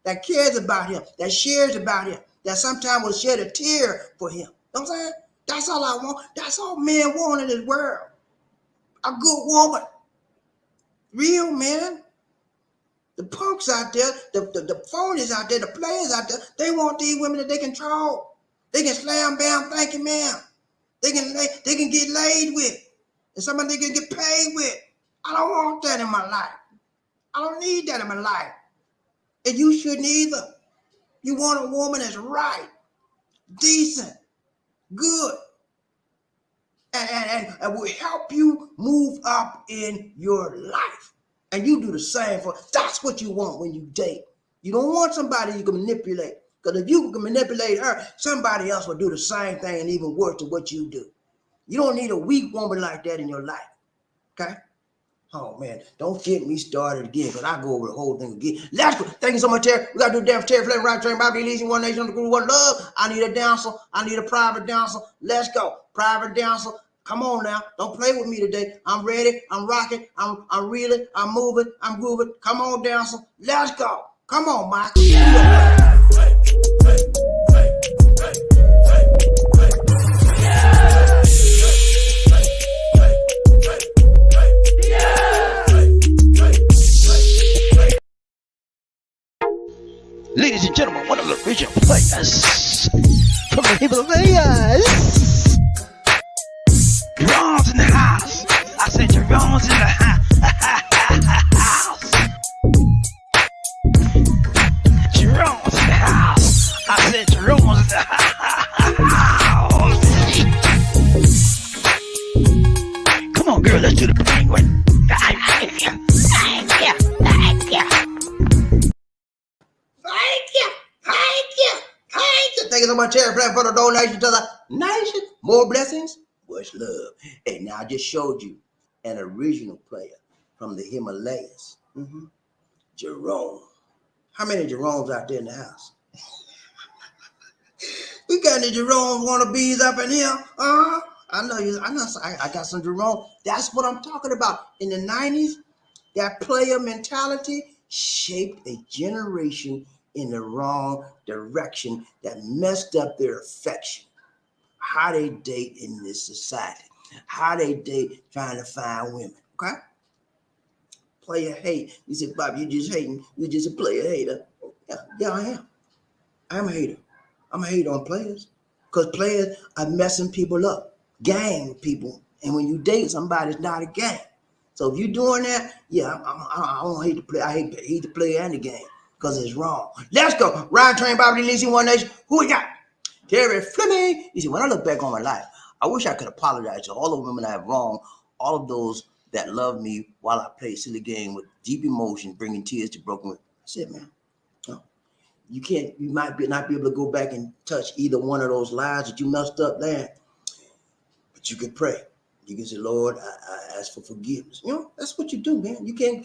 that cares about him, that shares about him, that sometimes will shed a tear for him. You know what I'm saying? That's all I want. That's all men want in this world. A good woman. Real man. The punks out there, the phonies out there, the players out there, they want these women that they control. They can slam, bam, thank you, ma'am. They can get laid with. And somebody they can get paid with. I don't want that in my life. I don't need that in my life. And you shouldn't either. You want a woman that's right, decent, good, and will help you move up in your life. And you do the same for, that's what you want when you date. You don't want somebody you can manipulate. Because if you can manipulate her, somebody else will do the same thing and even worse than what you do. You don't need a weak woman like that in your life. Okay? Oh, man. Don't get me started again because I go over the whole thing again. Let's go. Thank you so much, Terry. We got to do damn Terry Fleming, right train, BobbieD, Leasing, One Nation, Under Group, One Love. I need a dancer. I need a private dancer. Let's go. Private dancer. Come on now. Don't play with me today. I'm ready. I'm rocking. I'm reeling. I'm moving. I'm grooving. Come on, dancer. Let's go. Come on, Mike. Ladies and gentlemen, one of the original players from the Himalayas. Jerome's in the house. I said Jerome's in the house. Jerome's in the house. I said Jerome's in the house. Come on, girl, let's do the penguin. Thank you so much, Terry Fleming, for the donation to the nation. More blessings, much love. Hey, now I just showed you an original player from the Himalayas. Jerome. How many Jeromes out there in the house? We got any Jerome wannabes up in here? I know you. I got some Jerome. That's what I'm talking about. In the 90s, that player mentality shaped a generation in the wrong direction that messed up their affection. How they date in this society. How they date trying to find women. Okay? Player hate. You said, Bob, you just hating. You're just a player hater. Yeah, I am. I'm a hater. I'm a hater on players. Because players are messing people up. Gang people. And when you date somebody, it's not a gang. So if you're doing that, yeah, I don't hate the play. I hate the player and the game. Because it's wrong. Let's go. Ryan Train, BobbieD, Leasing, One Nation. Who we got? Terry Fleming. You see, when I look back on my life, I wish I could apologize to all the women I have wronged, all of those that love me while I play a silly game with deep emotion, bringing tears to broken. I said, man, no, you might not be able to go back and touch either one of those lives that you messed up there, but you can pray. You can say, Lord, I ask for forgiveness. You know, that's what you do, man. You can't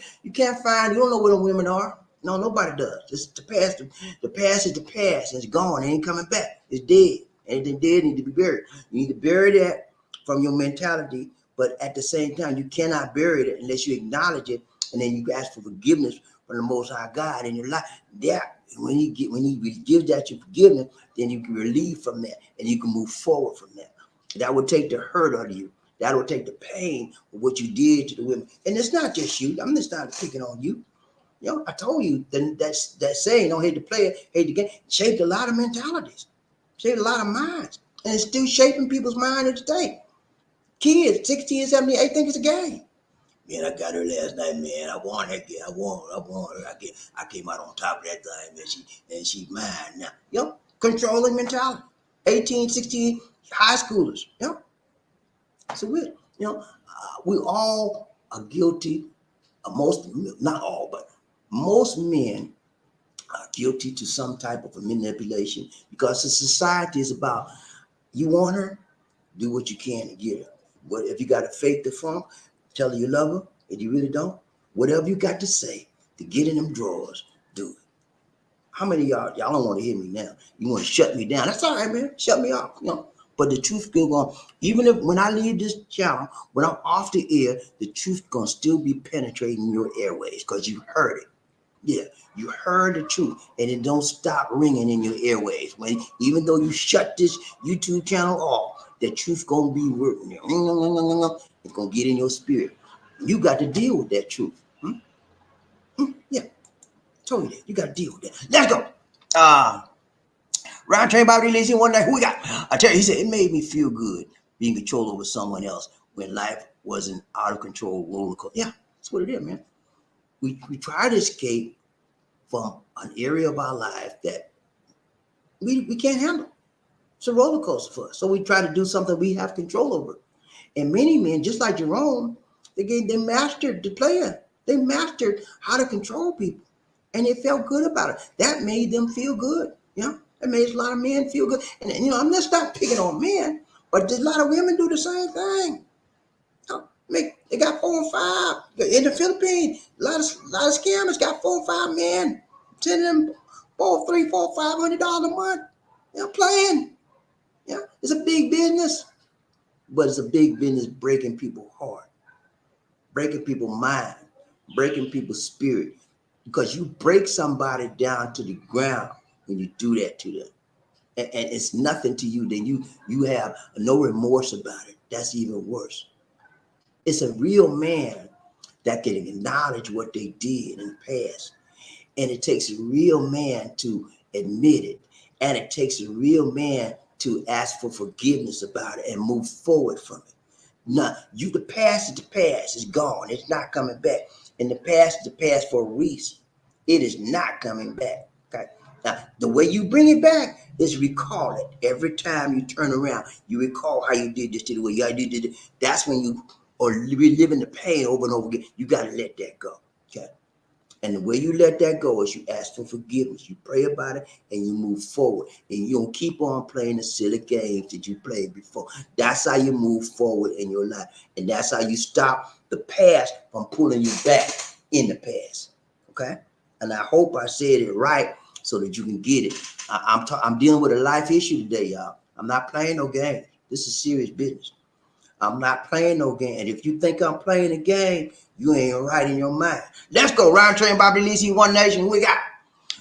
find, you don't know where the women are. No, nobody does. It's the past. The past is the past. It's gone. It ain't coming back. It's dead. Anything dead need to be buried. You need to bury that from your mentality, but at the same time, you cannot bury it unless you acknowledge it, and then you ask for forgiveness from the Most High God in your life. That when He gives that you forgiveness, then you can relieve from that, and you can move forward from that. That will take the hurt out of you. That will take the pain of what you did to the women. And it's not just you. I'm just not picking on you. You know, I told you that saying, don't hate the player, hate the game, shaped a lot of mentalities, shaped a lot of minds, and it's still shaping people's minds today. Kids, 16, 17, they think it's a game. Man, I got her last night, man. I want her. I want her. I came out on top of that thing, man. She's mine now. You know, controlling mentality. 18, 16, high schoolers. You know, so we all are guilty. Not all, but most men are guilty to some type of a manipulation because the society is about, you want her, do what you can to get her. What if you got to fake the funk, tell her you love her, and you really don't? Whatever you got to say to get in them drawers, do it. How many of y'all don't want to hear me now? You want to shut me down? That's all right, man. Shut me off, But the truth still going. Even if when I leave this channel, when I'm off the air, the truth gonna still be penetrating your airways because you heard it. Yeah, you heard the truth, and it don't stop ringing in your airways. When even though you shut this YouTube channel off, the truth gonna be working. It's gonna get in your spirit. You got to deal with that truth. Yeah, told you that. You got to deal with that. Let's go. Round train Bobby Lacey one night. Who we got? I tell you, he said it made me feel good being controlled over someone else when life wasn't out of control. Roller coaster. Yeah, that's what it is, man. We try to escape from an area of our life that we can't handle. It's a roller coaster for us. So we try to do something we have control over. And many men, just like Jerome, they mastered the player. They mastered how to control people. And they felt good about it. That made them feel good. That made a lot of men feel good. And I'm just not picking on men, but a lot of women do the same thing. They got 4 and 5 in the Philippines. A lot of scammers got 4 or 5 men, sending them $300, $400, $500 a month. Playing. It's a big business, but it's a big business breaking people's heart, breaking people's mind, breaking people's spirit. Because you break somebody down to the ground when you do that to them, and it's nothing to you. Then you have no remorse about it. That's even worse. It's a real man that can acknowledge what they did in the past. And it takes a real man to admit it. And it takes a real man to ask for forgiveness about it and move forward from it. Now, the past is the past. It's gone. It's not coming back. And the past is the past for a reason. It is not coming back. Okay. Now, the way you bring it back is recall it. Every time you turn around, you recall how you did this to the way you did it. That's when you are reliving the pain over and over again. You got to let that go. Okay. And the way you let that go is you ask for forgiveness. You pray about it and you move forward. And you don't keep on playing the silly games that you played before. That's how you move forward in your life. And that's how you stop the past from pulling you back in the past. Okay? And I hope I said it right so that you can get it. I'm dealing with a life issue today, y'all. I'm not playing no game. This is serious business. I'm not playing no game. And if you think I'm playing a game, you ain't right in your mind. Let's go. Round train, Bobby Lacey, One Nation. We got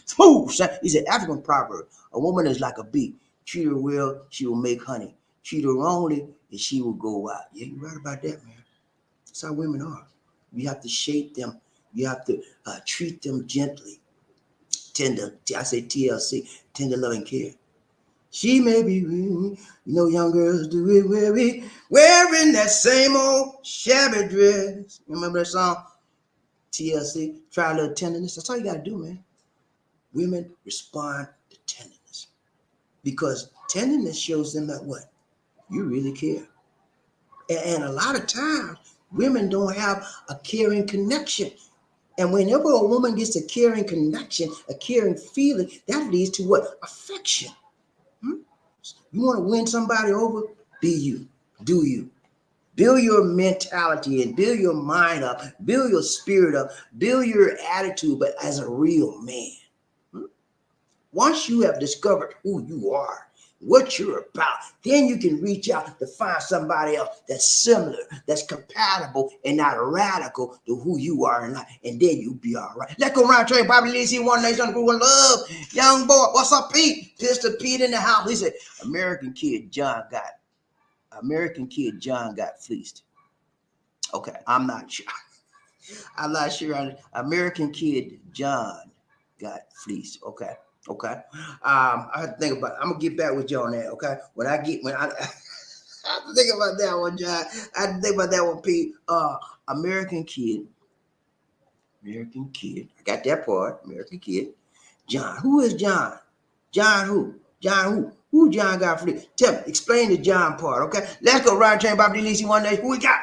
smooth. He said, African proverb. A woman is like a bee. Treat her well, she will make honey. Treat her wrongly, and she will go out. Yeah, you're right about that, man. That's how women are. You have to shape them. You have to treat them gently. Tender, I say TLC, tender, loving care. She may be, young girls do it wearing that same old shabby dress. Remember that song? TLC, try a little tenderness. That's all you got to do, man. Women respond to tenderness because tenderness shows them that what? You really care. And a lot of times, women don't have a caring connection. And whenever a woman gets a caring connection, a caring feeling, that leads to what? Affection. You want to win somebody over? Be you. Do you. Build your mentality and build your mind up, build your spirit up, build your attitude, but as a real man. Once you have discovered who you are, what you're about, then you can reach out to find somebody else that's similar, that's compatible, and not radical to who you are in life. And then you'll be all right. Let's go round train. Bobby Lacey, One Nation, Group of Love. Young boy, what's up, Pete? Pistol Pete in the house. He said, American kid John got fleeced. Okay, I'm not sure. I'm not sure. American kid John got fleeced. Okay. I have to think about it. I'm gonna get back with you on that. Okay. When I I have to think about that one, John. I have to think about that one, Pete. American kid. I got that part. American kid. John. Who is John? John who? Who John got fleeced? Tell me. Explain the John part. Okay. Let's go. Ryan Train, Bobby Lacey, One Day. Who we got?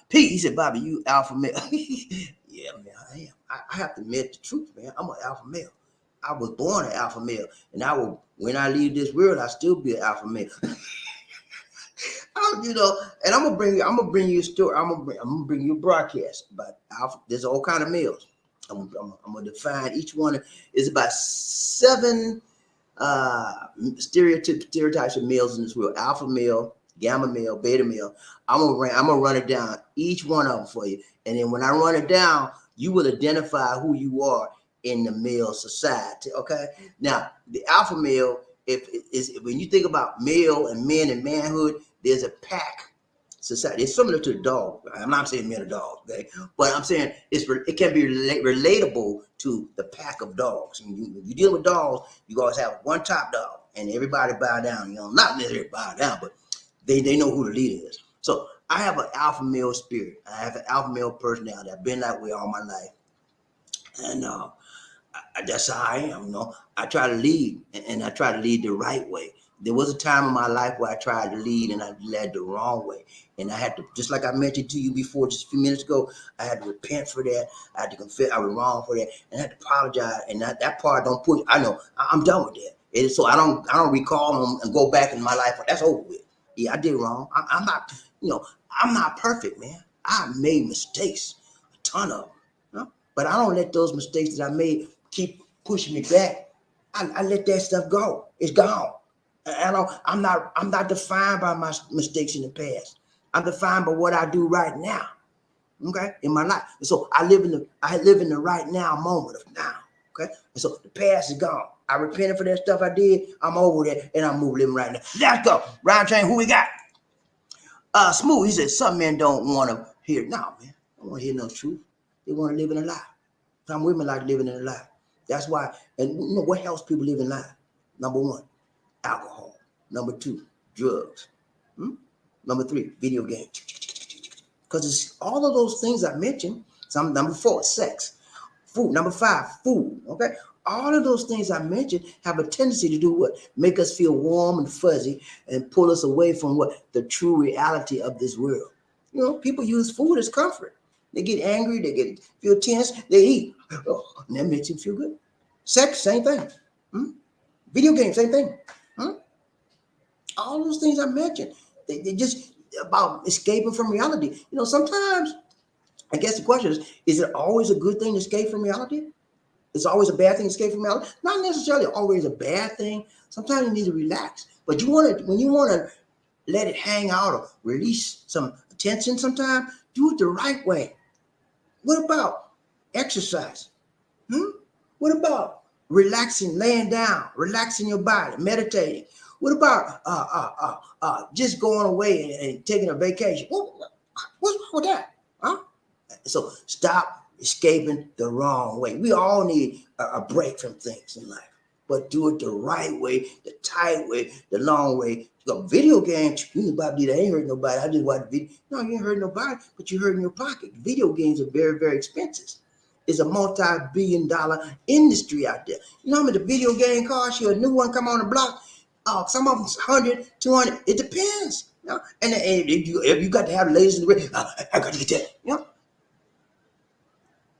Pete, he said, Bobby, you alpha male. Yeah, man, I am. I have to admit the truth, man. I'm an alpha male. I was born an alpha male, and when I leave this world, I still be an alpha male. And I'm gonna bring you a story. I'm gonna bring you a broadcast about alpha. There's all kind of males. I'm gonna define each one. Is about 7 stereotypes of males in this world: alpha male, gamma male, beta male. I'm gonna run it down, each one of them for you, and then when I run it down, you will identify who you are in the male society. Okay. Now, the alpha male, if is when you think about male and men and manhood, there's a pack society. It's similar to the dog. I'm not saying men are dogs, okay? But I'm saying it can be relatable to the pack of dogs. When you deal with dogs, you always have one top dog, and everybody bow down. Not necessarily bow down, but they know who the leader is. So I have an alpha male spirit. I have an alpha male personality. I've been that way all my life, and that's how I am. I try to lead, and I try to lead the right way. There was a time in my life where I tried to lead and I led the wrong way. And I had to, just like I mentioned to you before, just a few minutes ago, I had to repent for that. I had to confess I was wrong for that, and I had to apologize. And that part don't push. I know I'm done with that. So I don't recall them and go back in my life. That's over with. Yeah, I did wrong. I'm not, I'm not perfect, man. I made mistakes, a ton of them. But I don't let those mistakes that I made keep pushing me back. I let that stuff go. It's gone. I'm not defined by my mistakes in the past. I'm defined by what I do right now. Okay, in my life. And so I live in the right now moment of now. Okay, and so the past is gone. I repented for that stuff I did. I'm over that, and I'm living right now. Let's go. Round train. Who we got? Smooth. He said some men don't want to hear. No, man. I don't want to hear no truth. They want to live in a lie. Some women like living in a lie. That's why. And what helps people live in a lie? Number one, alcohol. Number two, drugs. Number three, video games. Because it's all of those things I mentioned. Number four, sex. Food. Number five, food. Okay. All of those things I mentioned have a tendency to do what? Make us feel warm and fuzzy and pull us away from what? The true reality of this world. People use food as comfort. They get angry, they feel tense, they eat. And that makes them feel good. Sex, same thing. Video games, same thing. All those things I mentioned, they just about escaping from reality. Sometimes, I guess the question is it always a good thing to escape from reality? It's always a bad thing to escape from reality? Not necessarily always a bad thing. Sometimes you need to relax. But when you want to let it hang out or release some tension sometimes, do it the right way. What about exercise? What about relaxing, laying down, relaxing your body, meditating? What about just going away and taking a vacation? What's wrong with that? So stop escaping the wrong way. We all need a break from things in life, but do it the right way, the tight way, the long way. Video games, BobbieD, I ain't hurt nobody. I just watch the video. No, you ain't hurt nobody, but you hurt in your pocket. Video games are very, very expensive. It's a multi-billion-dollar industry out there. You know how much the video game costs you? A new one come on the block. Some of them's 100, 200. It depends. And if you got to have the latest in the ring, I got to get that.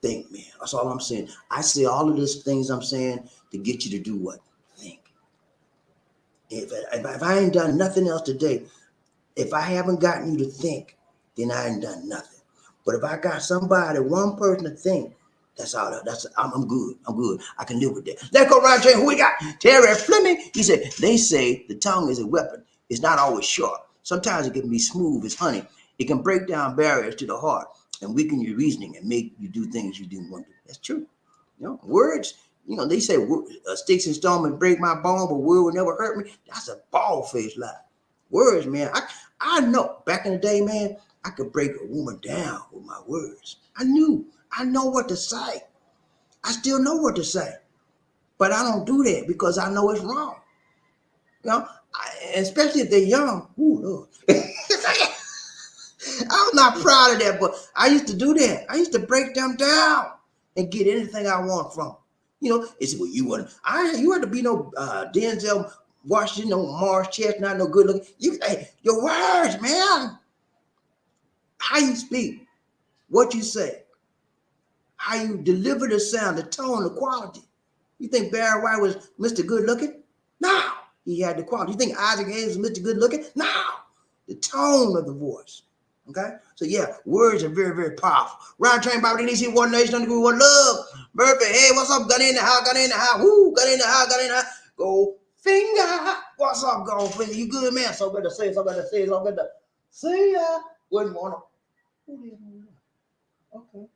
Think, man. That's all I'm saying. I say all of these things I'm saying to get you to do what? Think. If I ain't done nothing else today, if I haven't gotten you to think, then I ain't done nothing. But if I got somebody, one person to think, that's all. I'm good. I'm good. I can live with that. Let's go around. Who we got? Terry Fleming. He said, they say the tongue is a weapon. It's not always sharp. Sometimes it can be smooth as honey. It can break down barriers to the heart and weaken your reasoning and make you do things you didn't want to do. That's true. Words, they say sticks and stones may break my bone, but word will never hurt me. That's a bald-faced lie. Words, man. I know back in the day, man, I could break a woman down with my words. I know what to say. I still know what to say. But I don't do that because I know it's wrong. Especially if they're young. Ooh, Lord. I'm not proud of that, but I used to do that. I used to break them down and get anything I want from them. It's what you want. You had to be no Denzel Washington, no Morris Chestnut, no good looking. Your words, man. How you speak, what you say, how you deliver the sound, the tone, the quality. You think Barry White was Mr. Good Looking? No, he had the quality. You think Isaac Hayes was Mr. Good Looking? No, the tone of the voice. Okay? So yeah, words are very, very powerful. Round train, Bobby DC, one nation, under group, one love. Murphy, hey, what's up? Got in the house, got in the house. Woo, got in the house, got in the house. Go finger. What's up, go finger? You good, man? So good to say, so good to say, so good to see ya. Good morning. Okay.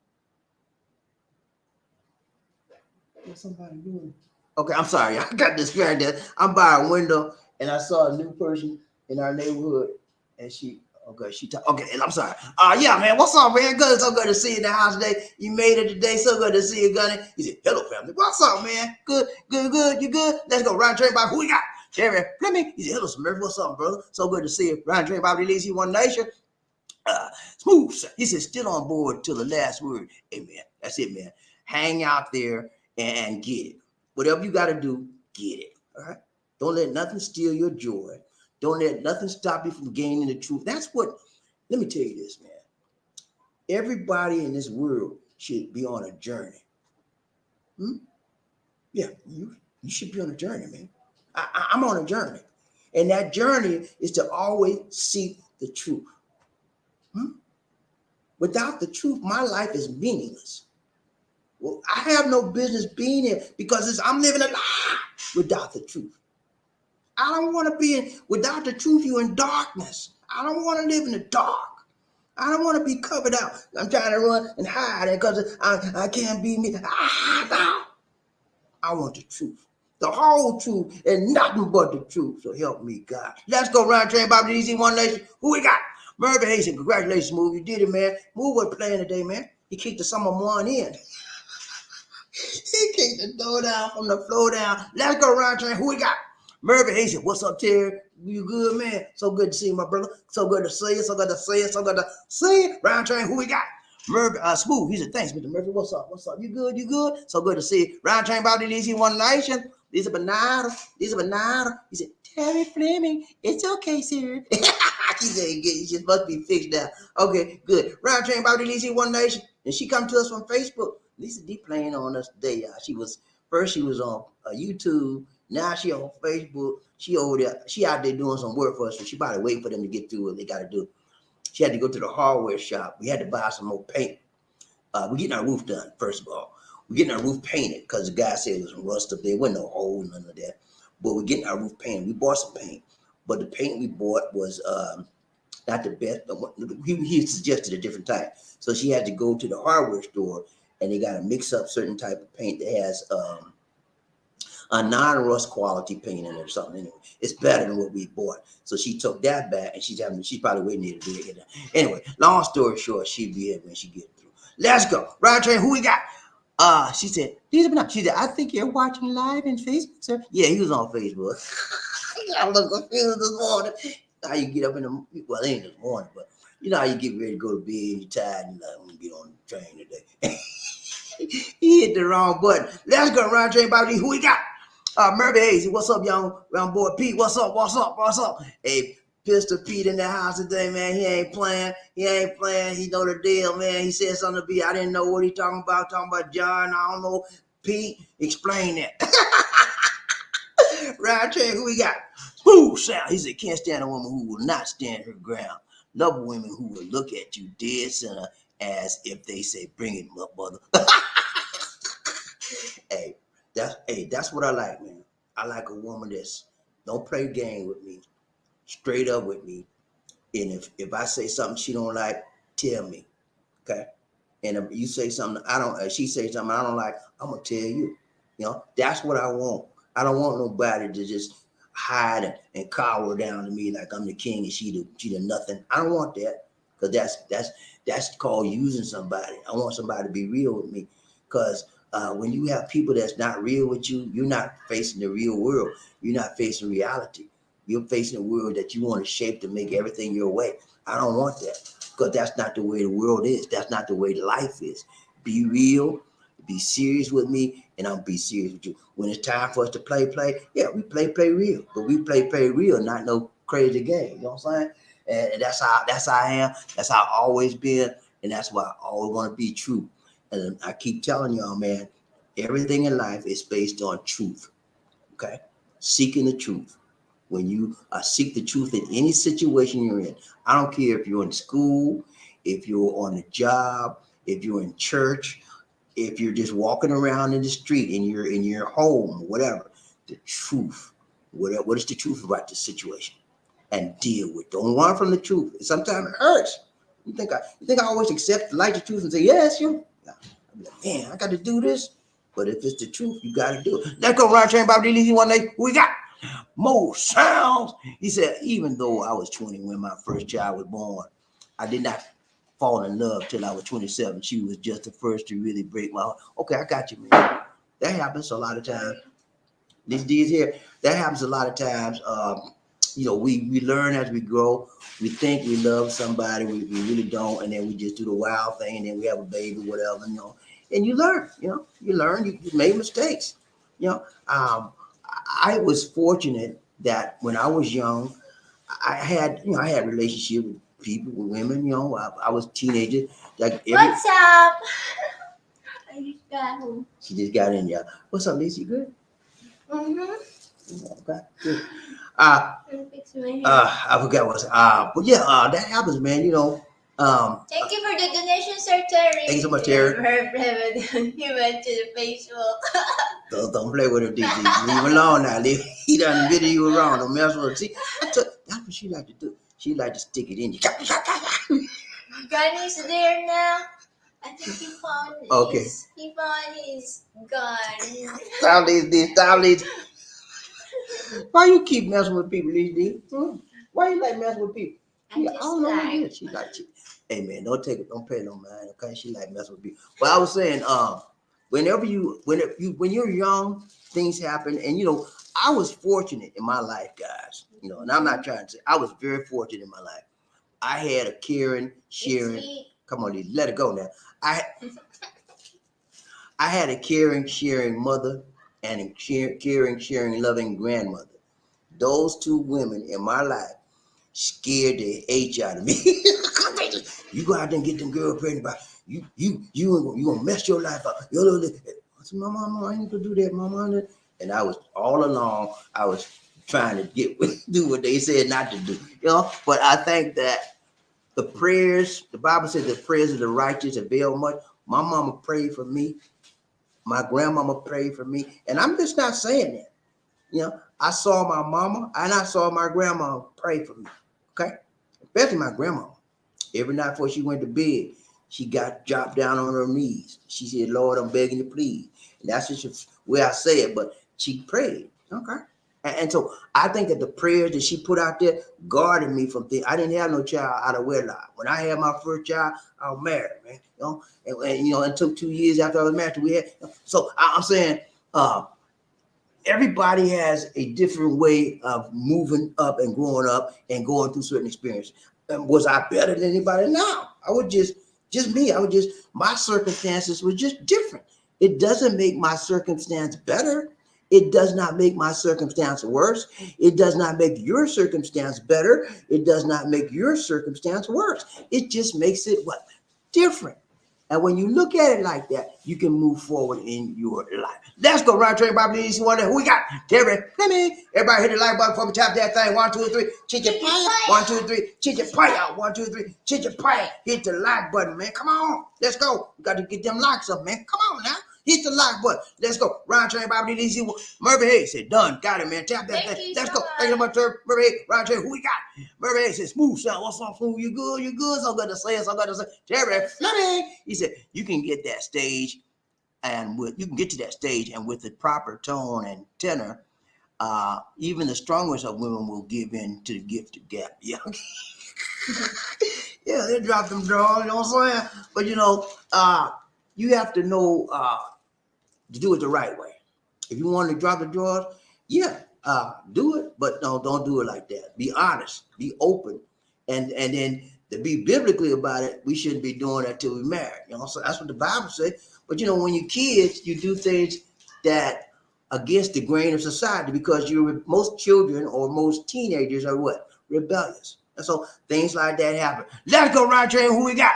What's somebody doing? Okay, I'm sorry. I got distracted. I'm by a window and I saw a new person in our neighborhood, and okay, and I'm sorry. Yeah, man, what's up, man? Good, so good to see you in the house today. You made it today, so good to see you, Gunny. He said, hello, family. What's up, man? Good, you good? Let's go. Round train by who we got? Jerry Fleming. He said, hello, Smurf. What's up, brother? So good to see you. Round train by release you one nation. Smooth. He said, still on board till the last word. Amen. That's it, man. Hang out there and get it. Whatever you got to do, get it. All right. Don't let nothing steal your joy. Don't let nothing stop you from gaining the truth. That's what, let me tell you this, man. Everybody in this world should be on a journey. Yeah, you should be on a journey, man. I'm on a journey. And that journey is to always seek the truth. Without the truth, my life is meaningless. Well, I have no business being here because I'm living a lie without the truth. I don't want to be in, without the truth, you're in darkness. I don't want to live in the dark. I don't want to be covered out. I'm trying to run and hide because I can't be me. No. I want the truth. The whole truth and nothing but the truth. So help me, God. Let's go round train, Bobby DC, one nation. Who we got? Murphy Hazen. Congratulations, Move. You did it, man. Move was playing today, man. He kicked the summer one in. He kicked the door down from the floor down. Let's go round train. Who we got? Murphy Hazen. What's up, Terry? You good, man? So good to see you, my brother. So good to see you. So good to see you. So good to see you. Round train. Who we got? Murphy, Smooth. He said, thanks, Mr. Murphy. What's up? What's up? You good? You good? So good to see you. Round train, Bobby DC, one nation. These are banana. These are banana. He said, Terry Fleming, it's okay, sir. He said, it just must be fixed now. Okay, good. Round train, Bobby DC, one nation. And she come to us from Facebook. Lisa D playing on us today, y'all. She was on YouTube. Now she on Facebook. She over there. She out there doing some work for us. So she probably waiting for them to get through what they got to do. She had to go to the hardware shop. We had to buy some more paint. We're getting our roof done, first of all. We're getting our roof painted because the guy said there was some rust up there. There wasn't no hole, none of that. But we're getting our roof painted. We bought some paint. But the paint we bought was not the best. He suggested a different type. So she had to go to the hardware store and they got to mix up certain type of paint that has a non-rust quality paint in it or something. Anyway, it's better than what we bought. So she took that back and she's probably waiting here to get it. Anyway, long story short, she'll be here when she get through. Let's go. Round train, who we got? She said, I think you're watching live in Facebook, sir. Yeah, he was on Facebook. I look confused this morning. How you get up in the, well, it ain't this morning, but you know how you get ready to go to bed, you're tired, and I'm going to get on the train today. He hit the wrong button. Let's go, round train, Bobby. Who we got? Murphy Hayes. What's up, young round boy Pete? What's up? Hey, Pistol Pete in the house today, man. He ain't playing. He know the deal, man. He said something to be. I didn't know what he talking about. Talking about John. I don't know. Pete, explain that. Round train, who we got? Who sound? He said, can't stand a woman who will not stand her ground. Love women who will look at you dead center as if they say, bring it up, mother. That's what I like, man. I like a woman that's don't play game with me, straight up with me. And if I say something she don't like, tell me, okay? And if you say something she say something I don't like, I'm gonna tell you. You know, that's what I want. I don't want nobody to just hide and cower down to me like I'm the king and she the nothing. I don't want that, because that's called using somebody. I want somebody to be real with me, because when you have people that's not real with you, you're not facing the real world. You're not facing reality. You're facing a world that you want to shape to make everything your way. I don't want that, because that's not the way the world is. That's not the way life is. Be real, be serious with me, and I'll be serious with you. When it's time for us to play, yeah, we play real. But we play real, not no crazy game. You know what I'm saying? And that's how I am. That's how I've always been. And that's why I always want to be true. And I keep telling y'all, man, everything in life is based on truth. Okay? Seeking the truth. when you seek the truth in any situation you're in. I don't care if you're in school, if you're on a job, if you're in church, if you're just walking around in the street, in your home, whatever. The truth. What is the truth about this situation? And deal with. Don't run from the truth. Sometimes it hurts. You think I always accept like the truth and say yes, you? I'm like, man, I got to do this. But if it's the truth, you got to do it. Let's go, Ron Train, BobbieD, one day. We got more sounds. He said, even though I was 20 when my first child was born, I did not fall in love till I was 27. She was just the first to really break my heart. Okay, I got you, man. That happens a lot of times. These here, that happens a lot of times. We learn as we grow. We think we love somebody, we really don't, and then we just do the wild thing, and then we have a baby, whatever, and you learn, you made mistakes. I was fortunate that when I was young, I had relationship with people, with women, I was a teenager. What's up? I just got home. She just got in, yeah. What's up, Lisa? You good? Mm-hmm. Okay, good. I forgot what's but yeah, that happens, man. Thank you for the donation, Sir Terry. Thank you so much, Terry. He went to the Facebook. Don't play with her, DJ. Leave him alone now. He done video you around. Don't mess with her. See, that's what she like to do. She like to stick it in you. Granny's there now. I think he found his gun. Stop these. Why you keep messing with people, Lisa? Why you like messing with people? I don't know what it is. She like you. Hey man, don't pay no mind. Okay, she like messing with people. But I was saying, when you're young, things happen, and I was fortunate in my life, guys. And I'm not trying to say I was very fortunate in my life. I had a caring, sharing. Come on, Lisa, let it go now. I had a caring, sharing mother and a caring, sharing, loving grandmother. Those two women in my life scared the H out of me. You go out there and get them girl pregnant by you gonna mess your life up. I said, Mama, I ain't gonna do that, Mama. And I was all along, I was trying to do what they said not to do. But I think that the Bible said the prayers of the righteous avail much. My mama prayed for me. My grandmama prayed for me. And I'm just not saying that. I saw my mama and I saw my grandma pray for me. Okay? Especially my grandma. Every night before she went to bed, she dropped down on her knees. She said, Lord, I'm begging you, please. And that's just the way I say it, but she prayed. Okay? And so I think that the prayers that she put out there guarded me from things. I didn't have no child out of wedlock. When I had my first child, I was married, man. And it took 2 years after I was married. So I'm saying, everybody has a different way of moving up and growing up and going through certain experiences. Was I better than anybody? No, I was just me. My circumstances were just different. It doesn't make my circumstance better. It does not make my circumstance worse. It does not make your circumstance better. It does not make your circumstance worse. It just makes it what? Different. And when you look at it like that, you can move forward in your life. Let's go, Ron Train, BobbieD. Who we got? Terry, Fleming. Everybody hit the like button for me. Tap that thing. 1, 2, 3. Chichapaya. 1, 2, 3. Chichapaya. 1, 2, 3. Chichapaya. Hit the like button, man. Come on. Let's go. We got to get them likes up, man. Come on now. Hit the like button. Let's go. Ron Train, BobbieD. Murphy Hayes said, done. Got it, man. Tap that thing. Let's go. Thank you so much, Murphy Hayes. Ron Train, who we got? Murphy Hayes said, smooth sound. What's up, fool? You good? You good? So good to say. Terry, Fleming. He said, you can get that stage. And you can get to that stage, and with the proper tone and tenor, even the strongest of women will give in to the gift of gap. Yeah, yeah, they drop them draws. You know what I'm saying? But you have to know to do it the right way. If you want to drop the drawers, do it, but don't do it like that. Be honest, be open, and then to be biblically about it, we shouldn't be doing that till we marry. So that's what the Bible says. But when you're kids, you do things that against the grain of society because most children or most teenagers are what? Rebellious. And so things like that happen. Let's go, Ron Train. Who we got?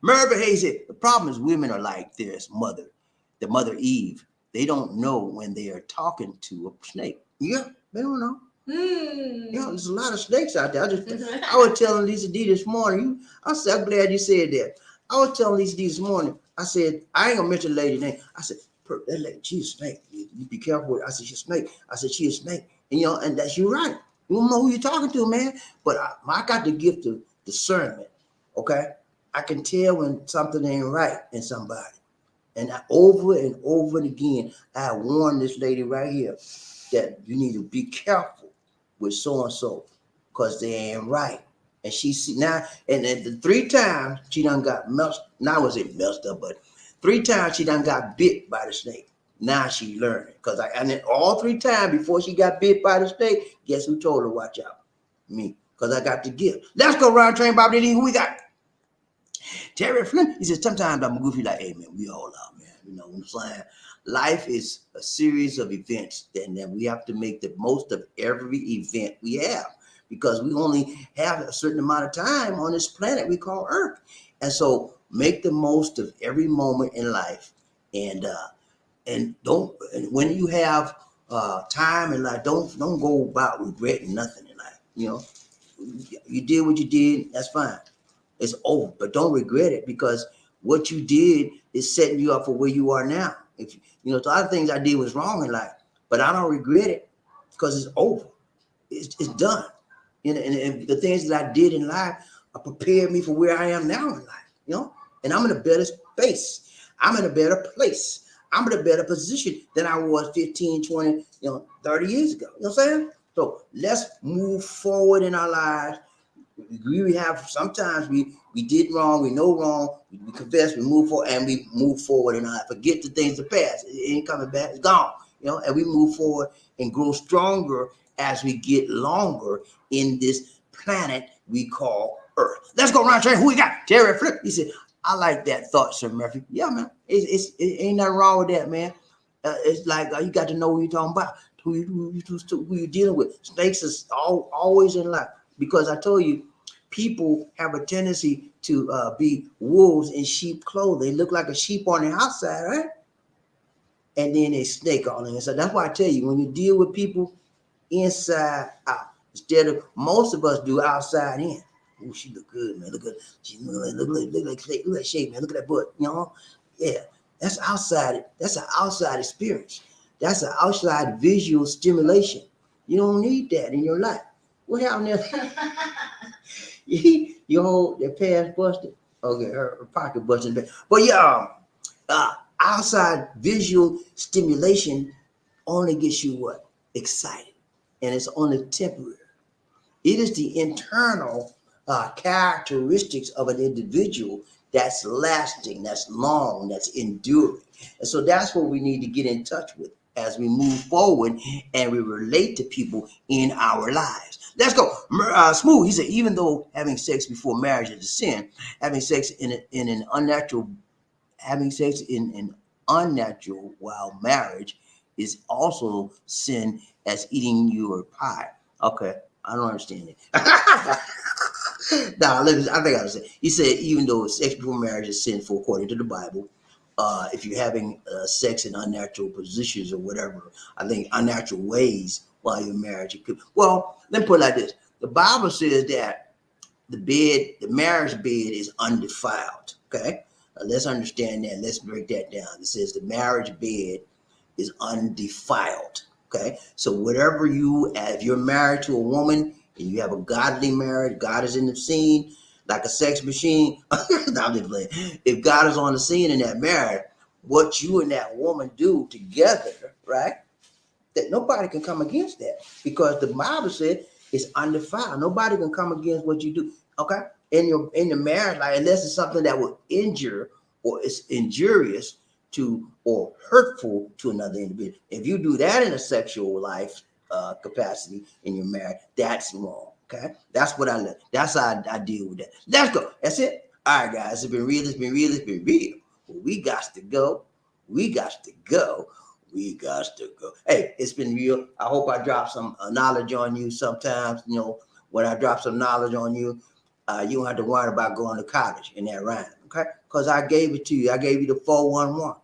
Murphy Hayes said, the problem is women are like this mother, the mother Eve. They don't know when they are talking to a snake. Yeah, they don't know. You know, there's a lot of snakes out there. I was telling Lisa D this morning. I'm so glad you said that. I was telling Lisa D this morning. I said, I ain't gonna mention the lady's name. I said, that lady, she's a snake. You be careful with it. I said, she's a snake. I said, she's a snake. And you know, and that's you right. You don't know who you're talking to, man. But I got the gift of discernment. Okay, I can tell when something ain't right in somebody. And over and over and again, I warned this lady right here that you need to be careful with so and so because they ain't right. And she see now, and the 3 times she done got messed. Not was it messed up, but 3 times she done got bit by the snake. Now she learning because and then all 3 times before she got bit by the snake, guess who told her watch out? Me, because I got the gift. Let's go round train, BobbieD. Who we got? Terry Flynn. He says sometimes I'm goofy like, hey man, we all out, man. You know what I'm saying? Life is a series of events, and then we have to make the most of every event we have because we only have a certain amount of time on this planet we call Earth. And so make the most of every moment in life. And don't and when you have time in life, don't go about regretting nothing in life. You know, you did what you did, that's fine. It's over, but don't regret it because what you did is setting you up for where you are now. If you know, a lot of things I did was wrong in life, but I don't regret it because it's over. It's done. And the things that I did in life prepared me for where I am now in life. You know, and I'm in a better space. I'm in a better place. I'm in a better position than I was 15, 20, 30 years ago. You know what I'm saying? So let's move forward in our lives. We have sometimes we did wrong, we know wrong, we confess, we move forward, and we move forward and I forget the things of the past. It ain't coming back, it's gone. And we move forward and grow stronger as we get longer in this planet we call Earth. Let's go around train. Who we got? Terry Flip. He said, I like that thought, Sir Murphy. Yeah, man. It ain't nothing wrong with that, man. It's like you got to know who you're talking about, who you're dealing with. Snakes is always in life. Because I told you, people have a tendency to be wolves in sheep clothing. They look like a sheep on the outside, right? And then they snake on the inside. That's why I tell you, when you deal with people inside out, instead of most of us do outside in. Oh, she look good, man. Look good. She look like shape, man. Look at that butt. Yeah. That's outside. That's an outside experience. That's an outside visual stimulation. You don't need that in your life. What happened there? Your whole their pants busted. Okay, her pocket busted. But yeah, outside visual stimulation only gets you what? Excited. And it's only temporary. It is the internal characteristics of an individual that's lasting, that's long, that's enduring. And so that's what we need to get in touch with as we move forward and we relate to people in our lives. Let's go. Smooth, he said, even though having sex before marriage is a sin, having sex in an unnatural, having sex in an unnatural while marriage is also sin as eating your pie. Okay, I don't understand it. Now, I think I understand. He said, even though sex before marriage is sinful according to the Bible, if you're having sex in unnatural positions or whatever, I think unnatural ways while you're married, you could. Well, let me put it like this: the Bible says that the marriage bed is undefiled. Okay, let's understand that. Let's break that down. It says the marriage bed is undefiled. Okay, so whatever if you're married to a woman and you have a godly marriage, God is in the scene like a sex machine. No, I'm just playing. If God is on the scene in that marriage, what you and that woman do together, right? That nobody can come against that because the Bible said it's undefiled. Nobody can come against what you do. Okay, in the marriage, like unless it's something that will injure or is injurious to or hurtful to another individual. If you do that in a sexual life capacity in your marriage, that's wrong. Okay, that's what I learned. That's how I deal with that. Let's go. That's it. All right, guys. It's been real. It's been real. It's been real. We got to go. We got to go. We got to go. Hey, it's been real. I hope I dropped some knowledge on you sometimes. When I drop some knowledge on you, you don't have to worry about going to college in that rhyme, okay? Because I gave it to you. I gave you the 411.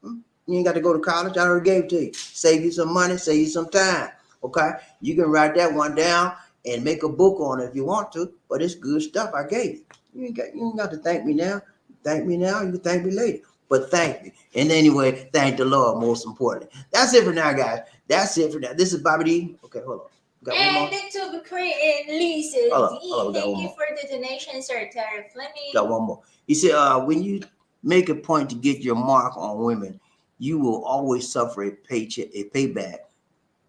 You ain't got to go to college. I already gave it to you. Save you some money, save you some time. Okay, you can write that one down and make a book on it if you want to. But it's good stuff I gave you. You ain't got to thank me now. Thank me now. You can thank me later. But thank me. And anyway, thank the Lord most importantly. That's it for now, guys. That's it for now. This is BobbieD. Okay, hold on. Got one more? And to be created, Lisa Hold on, D. hold on, got Thank one you more. for the donation, Sir Terry Fleming. Got one more. He said, when you make a point to get your mark on women, you will always suffer a payback.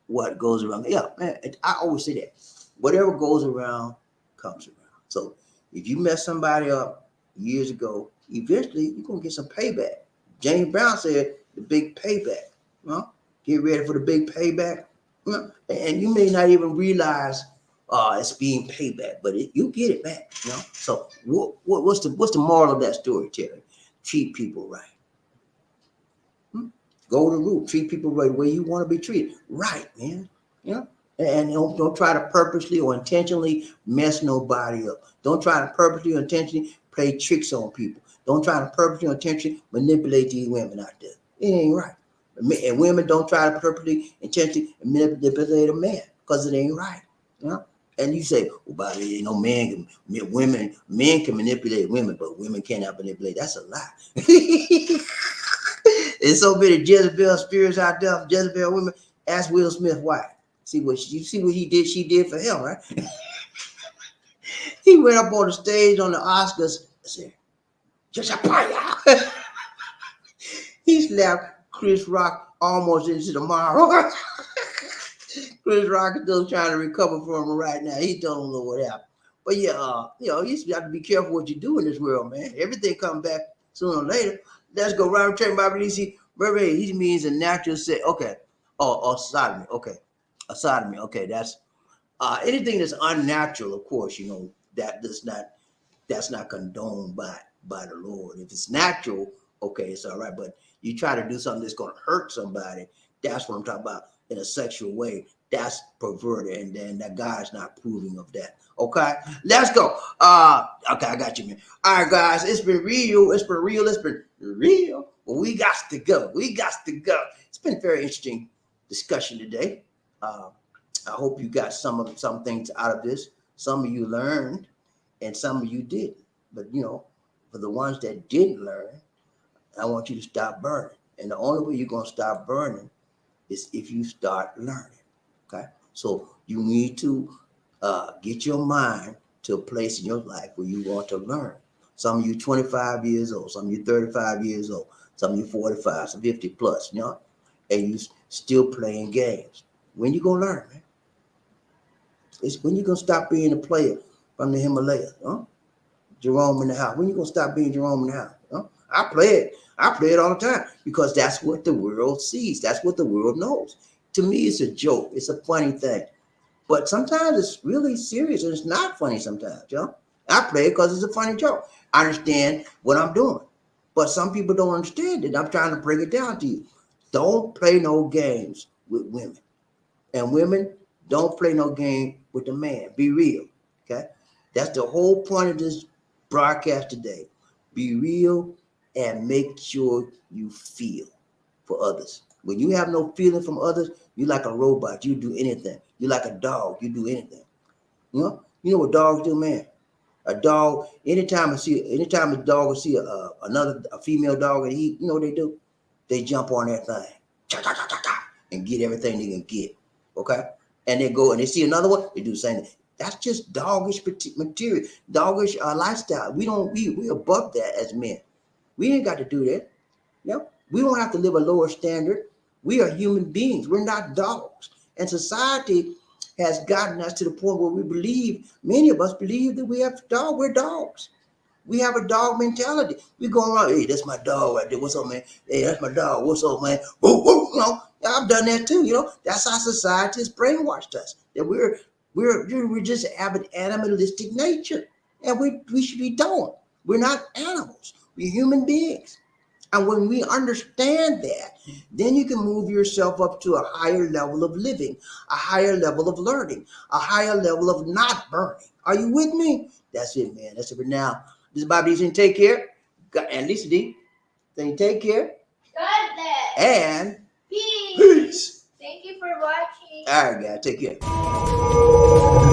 What goes around? Yeah, man. I always say that. Whatever goes around comes around. So if you mess somebody up years ago, eventually you're gonna get some payback. James Brown said the big payback. Get ready for the big payback. And you may not even realize it's being payback, but you get it back. So what's the moral of that story, Terry? Treat people right. Golden rule: treat people right the way you want to be treated. Right, man. And don't try to purposely or intentionally mess nobody up. Don't try to purposely or intentionally play tricks on people. Don't try to purposely or intentionally manipulate these women out there. It ain't right. And women don't try to purposely intentionally manipulate a man because it ain't right. And you say, well, Bobby, men can manipulate women, but women cannot manipulate. That's a lie. There's so many Jezebel spirits out there, Jezebel women. Ask Will Smith why. See what he did. She did for him, right? He went up on the stage on the Oscars and said, "Just a fire." He slapped Chris Rock almost into the marrow. Chris Rock is still trying to recover from him right now. He don't know what happened. But yeah, you have to be careful what you do in this world, man. Everything comes back sooner or later. Let's go round train BobbieD. He means a natural set. Okay. Oh, sodomy. Okay. A sodomy. Okay. That's anything that's unnatural, of course, that's not condoned by the Lord. If it's natural, okay, it's all right. But you try to do something that's gonna hurt somebody, that's what I'm talking about in a sexual way. That's perverted, and then that God's not approving of that. Okay, let's go. Okay, I got you, man. All right, guys, it's been real. It's been real. It's been real. But we got to go. We got to go. It's been a very interesting discussion today. I hope you got some things out of this. Some of you learned, and some of you didn't. But for the ones that didn't learn, I want you to stop burning. And the only way you're gonna stop burning is if you start learning. Okay, so you need to get your mind to a place in your life where you want to learn. Some of you 25 years old, some of you 35 years old, some of you 45, some 50 plus, and you still playing games. When you gonna learn, man? It's when you gonna stop being a player from the Himalayas, Jerome in the house. When you gonna stop being Jerome in the house? I play it all the time because that's what the world sees. That's what the world knows. To me, it's a joke. It's a funny thing. But sometimes it's really serious and it's not funny sometimes, I play it because it's a funny joke. I understand what I'm doing. But some people don't understand it. I'm trying to break it down to you. Don't play no games with women. And women, don't play no game with the man. Be real, okay? That's the whole point of this broadcast today. Be real and make sure you feel for others. When you have no feeling from others, you're like a robot. You do anything. You're like a dog. You do anything. You know what dogs do, man? A dog, anytime a dog will see a female dog and eat, you know what they do? They jump on that thing and get everything they can get. Okay? And they go and they see another one, they do the same thing. That's just doggish material, doggish lifestyle. We above that as men. We ain't got to do that. We don't have to live a lower standard. We are human beings. We're not dogs. And society has gotten us to the point where many of us believe that we're dogs. We have a dog mentality. We go around, hey, that's my dog right there. What's up, man? Hey, that's my dog. What's up, man? Woo, woo. I've done that too. That's how society has brainwashed us. That we're just having animalistic nature, and we should be doing. We're not animals. We're human beings. And when we understand that, then you can move yourself up to a higher level of living, a higher level of learning, a higher level of not burning. Are you with me? That's it, man. That's it for now. This is BobbieD. Take care. And Lisa D. Then take care. God bless. And Peace. peace. Thank you for watching. All right, guys. Take care.